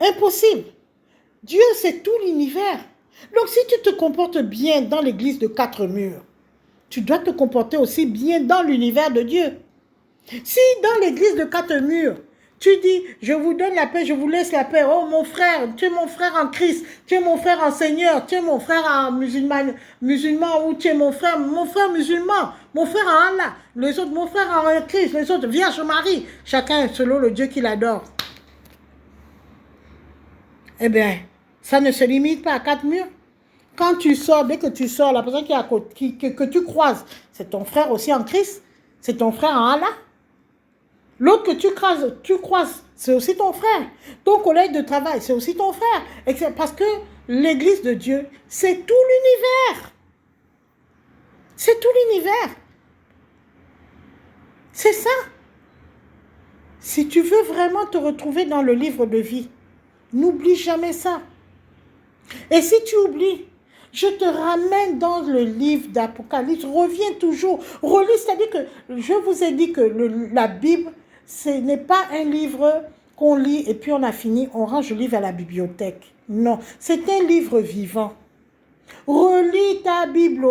Impossible. Dieu, c'est tout l'univers. Donc, si tu te comportes bien dans l'église de quatre murs, tu dois te comporter aussi bien dans l'univers de Dieu. Si dans l'église de quatre murs, Tu dis, je vous donne la paix, je vous laisse la paix. Oh mon frère, tu es mon frère en Christ, tu es mon frère en Seigneur, tu es mon frère en musulman ou tu es mon frère musulman, mon frère en Allah, les autres, mon frère en Christ, les autres, Vierge Marie, chacun selon le Dieu qu'il adore. Eh bien, ça ne se limite pas à 4 murs. Quand tu sors, dès que tu sors, la personne que tu croises, c'est ton frère aussi en Christ, c'est ton frère en Allah. L'autre que tu croises, c'est aussi ton frère. Ton collègue de travail, c'est aussi ton frère. Et c'est parce que l'église de Dieu, c'est tout l'univers. C'est tout l'univers. C'est ça. Si tu veux vraiment te retrouver dans le livre de vie, n'oublie jamais ça. Et si tu oublies, je te ramène dans le livre d'Apocalypse. Reviens toujours. Relis, c'est-à-dire que je vous ai dit que la Bible, ce n'est pas un livre qu'on lit et puis on a fini, on range le livre à la bibliothèque. Non, c'est un livre vivant. Relis ta Bible,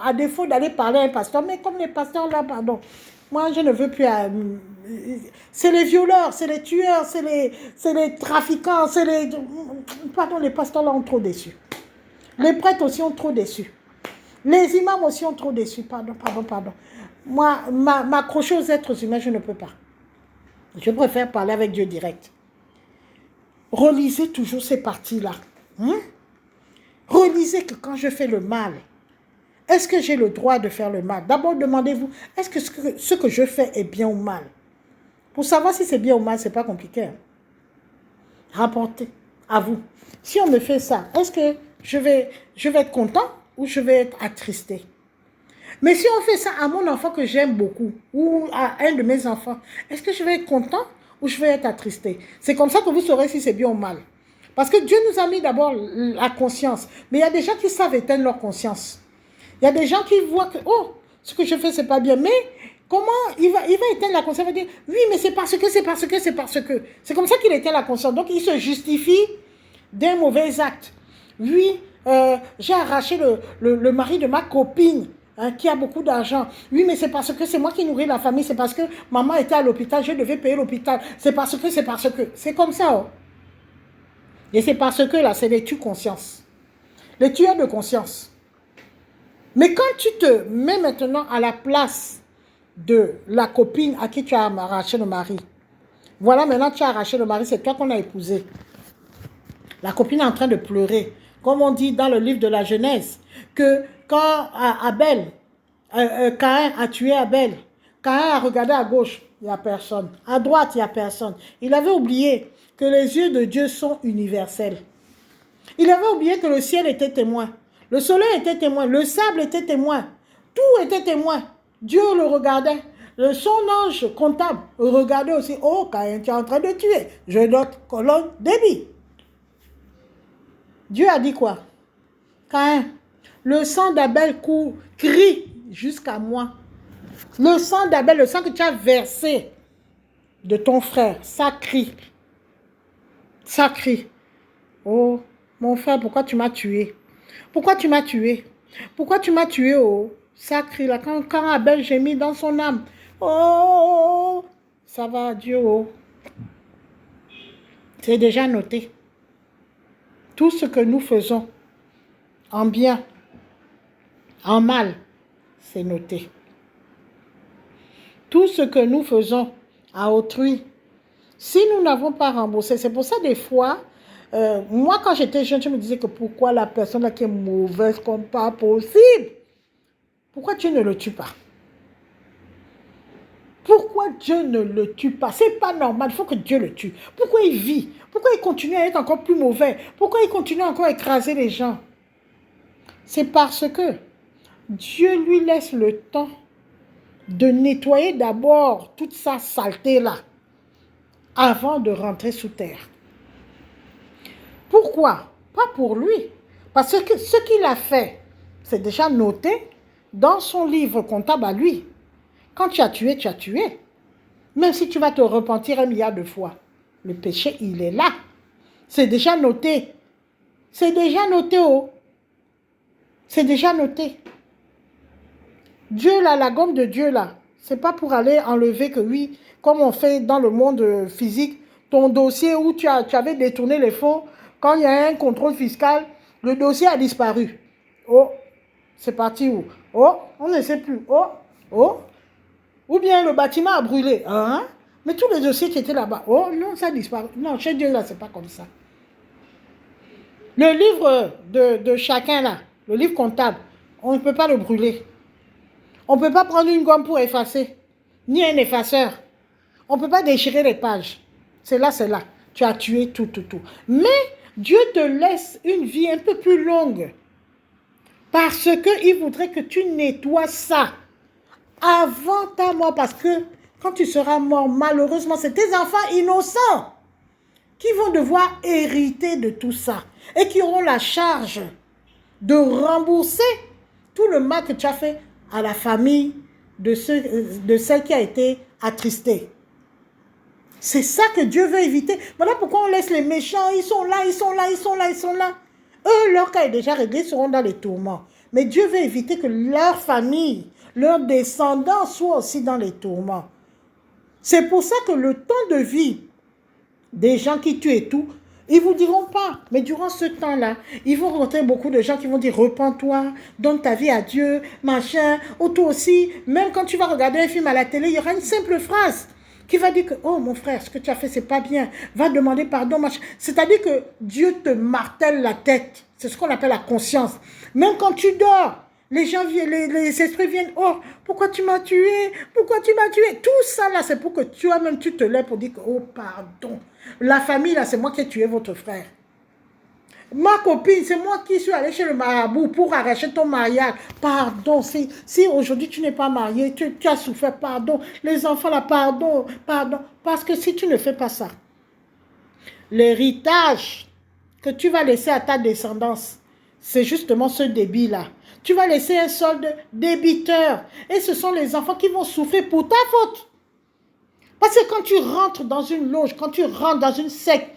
à défaut d'aller parler à un pasteur, mais comme les pasteurs là, pardon, moi je ne veux plus... c'est les violeurs, c'est les tueurs, c'est les trafiquants, c'est les... Pardon, les pasteurs là ont trop déçu. Les prêtres aussi ont trop déçu. Les imams aussi ont trop déçu. Pardon. Moi, m'accrocher aux êtres humains, je ne peux pas. Je préfère parler avec Dieu direct. Relisez toujours ces parties-là. Relisez que quand je fais le mal, est-ce que j'ai le droit de faire le mal? D'abord, demandez-vous, est-ce que ce que je fais est bien ou mal? Pour savoir si c'est bien ou mal, ce n'est pas compliqué. Rapportez à vous. Si on me fait ça, est-ce que je vais être content ou je vais être attristé? Mais si on fait ça à mon enfant que j'aime beaucoup ou à un de mes enfants, est-ce que je vais être content ou je vais être attristé? C'est comme ça que vous saurez si c'est bien ou mal. Parce que Dieu nous a mis d'abord la conscience. Mais il y a des gens qui savent éteindre leur conscience. Il y a des gens qui voient que, oh, ce que je fais, c'est pas bien. Mais comment il va éteindre la conscience? Il va dire, oui, mais c'est parce que. C'est comme ça qu'il éteint la conscience. Donc, il se justifie d'un mauvais acte. Oui, j'ai arraché le mari de ma copine. Qui a beaucoup d'argent. Oui, mais c'est parce que c'est moi qui nourris la famille. C'est parce que maman était à l'hôpital, je devais payer l'hôpital. C'est parce que. C'est comme ça. Oh. Et c'est parce que là, c'est les tueurs conscience. Les tueurs de conscience. Mais quand tu te mets maintenant à la place de la copine à qui tu as arraché le mari, voilà, maintenant tu as arraché le mari, c'est toi qu'on a épousé. La copine est en train de pleurer. Comme on dit dans le livre de la Genèse, que quand Caïn a tué Abel, Caïn a regardé à gauche, il n'y a personne. À droite, il n'y a personne. Il avait oublié que les yeux de Dieu sont universels. Il avait oublié que le ciel était témoin. Le soleil était témoin. Le sable était témoin. Tout était témoin. Dieu le regardait. Son ange comptable regardait aussi. Oh, Caïn, tu es en train de tuer. Je note colonne débit. Dieu a dit quoi? Caïn, le sang d'Abel crie jusqu'à moi. Le sang d'Abel, le sang que tu as versé de ton frère, ça crie. Ça crie. Oh, mon frère, pourquoi tu m'as tué? Pourquoi tu m'as tué? Pourquoi tu m'as tué? Oh, ça crie là. Quand Abel gémit dans son âme. Oh, ça va, Dieu. Oh. C'est déjà noté. Tout ce que nous faisons, en bien, en mal, c'est noté. Tout ce que nous faisons à autrui, si nous n'avons pas remboursé, c'est pour ça des fois, moi quand j'étais jeune, je me disais que pourquoi la personne là qui est mauvaise comme pas possible, pourquoi Dieu ne le tue pas? Pourquoi Dieu ne le tue pas? C'est pas normal, il faut que Dieu le tue. Pourquoi il vit? Pourquoi il continue à être encore plus mauvais? Pourquoi il continue encore à écraser les gens? C'est parce que Dieu lui laisse le temps de nettoyer d'abord toute sa saleté-là avant de rentrer sous terre. Pourquoi? Pas pour lui. Parce que ce qu'il a fait, c'est déjà noté dans son livre comptable à lui. Quand tu as tué, tu as tué. Même si tu vas te repentir 1 milliard de fois, le péché, il est là. C'est déjà noté. C'est déjà noté, oh. C'est déjà noté. Dieu, là, la gomme de Dieu, là, C'est pas pour aller enlever que oui, comme on fait dans le monde physique, ton dossier où tu avais détourné les fonds, quand il y a un contrôle fiscal, le dossier a disparu. Oh, c'est parti où? Oh, on ne sait plus. Oh, oh. Ou bien le bâtiment a brûlé. Hein? Mais tous les dossiers qui étaient là-bas, oh non, ça a disparu. Non, chez Dieu, là, c'est pas comme ça. Le livre de chacun, là, le livre comptable, on ne peut pas le brûler. On ne peut pas prendre une gomme pour effacer, ni un effaceur. On ne peut pas déchirer les pages. C'est là, c'est là. Tu as tué tout. Mais Dieu te laisse une vie un peu plus longue. Parce qu'il voudrait que tu nettoies ça avant ta mort. Parce que quand tu seras mort, malheureusement, c'est tes enfants innocents qui vont devoir hériter de tout ça. Et qui auront la charge de rembourser tout le mal que tu as fait à la famille de celle qui a été attristée. C'est ça que Dieu veut éviter. Voilà pourquoi on laisse les méchants, ils sont là. Eux, leur cas est déjà réglé, seront dans les tourments. Mais Dieu veut éviter que leur famille, leurs descendants soient aussi dans les tourments. C'est pour ça que le temps de vie des gens qui tuent et tout, ils ne vous diront pas. Mais durant ce temps-là, ils vont rencontrer beaucoup de gens qui vont dire « Repends-toi, donne ta vie à Dieu, machin. » Ou toi aussi, même quand tu vas regarder un film à la télé, il y aura une simple phrase qui va dire que « Oh mon frère, ce que tu as fait, c'est pas bien. Va demander pardon, machin. » C'est-à-dire que Dieu te martèle la tête. C'est ce qu'on appelle la conscience. Même quand tu dors, les gens viennent, les esprits viennent « Oh, pourquoi tu m'as tué? Pourquoi tu m'as tué? » Tout ça là, c'est pour que toi-même tu te lèves pour dire que « Oh, pardon. » La famille, là, c'est moi qui ai tué votre frère. Ma copine, c'est moi qui suis allée chez le marabout pour arracher ton mariage. Pardon, si aujourd'hui tu n'es pas marié, tu as souffert, pardon. Les enfants, là, pardon. Parce que si tu ne fais pas ça, l'héritage que tu vas laisser à ta descendance, c'est justement ce débit-là. Tu vas laisser un solde débiteur. Et ce sont les enfants qui vont souffrir pour ta faute. Parce que quand tu rentres dans une loge, quand tu rentres dans une secte,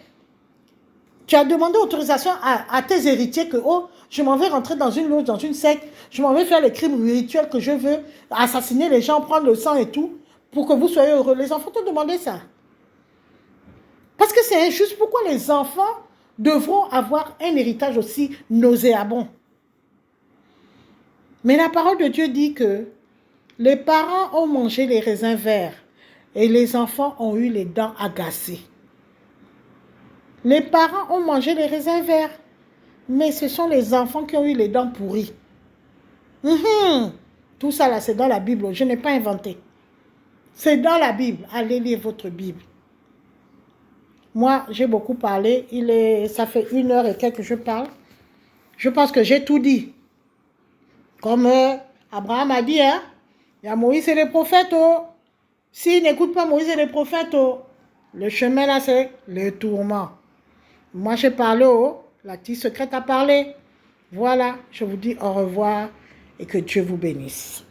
tu as demandé autorisation à tes héritiers que, oh, je m'en vais rentrer dans une loge, dans une secte, je m'en vais faire les crimes rituels que je veux, assassiner les gens, prendre le sang et tout, pour que vous soyez heureux. Les enfants t'ont demandé ça. Parce que c'est injuste. Pourquoi les enfants devront avoir un héritage aussi nauséabond? Mais la parole de Dieu dit que les parents ont mangé les raisins verts. Et les enfants ont eu les dents agacées. Les parents ont mangé les raisins verts. Mais ce sont les enfants qui ont eu les dents pourries. Tout ça là, c'est dans la Bible. Je n'ai pas inventé. C'est dans la Bible. Allez lire votre Bible. Moi, j'ai beaucoup parlé. Ça fait 1 heure et quelques que je parle. Je pense que j'ai tout dit. Comme Abraham a dit, hein. Il y a Moïse et les prophètes, oh. S'ils n'écoutent pas Moïse et les prophètes, oh, le chemin là, c'est le tourment. Moi, j'ai parlé, oh, la petite secrète a parlé. Voilà, je vous dis au revoir et que Dieu vous bénisse.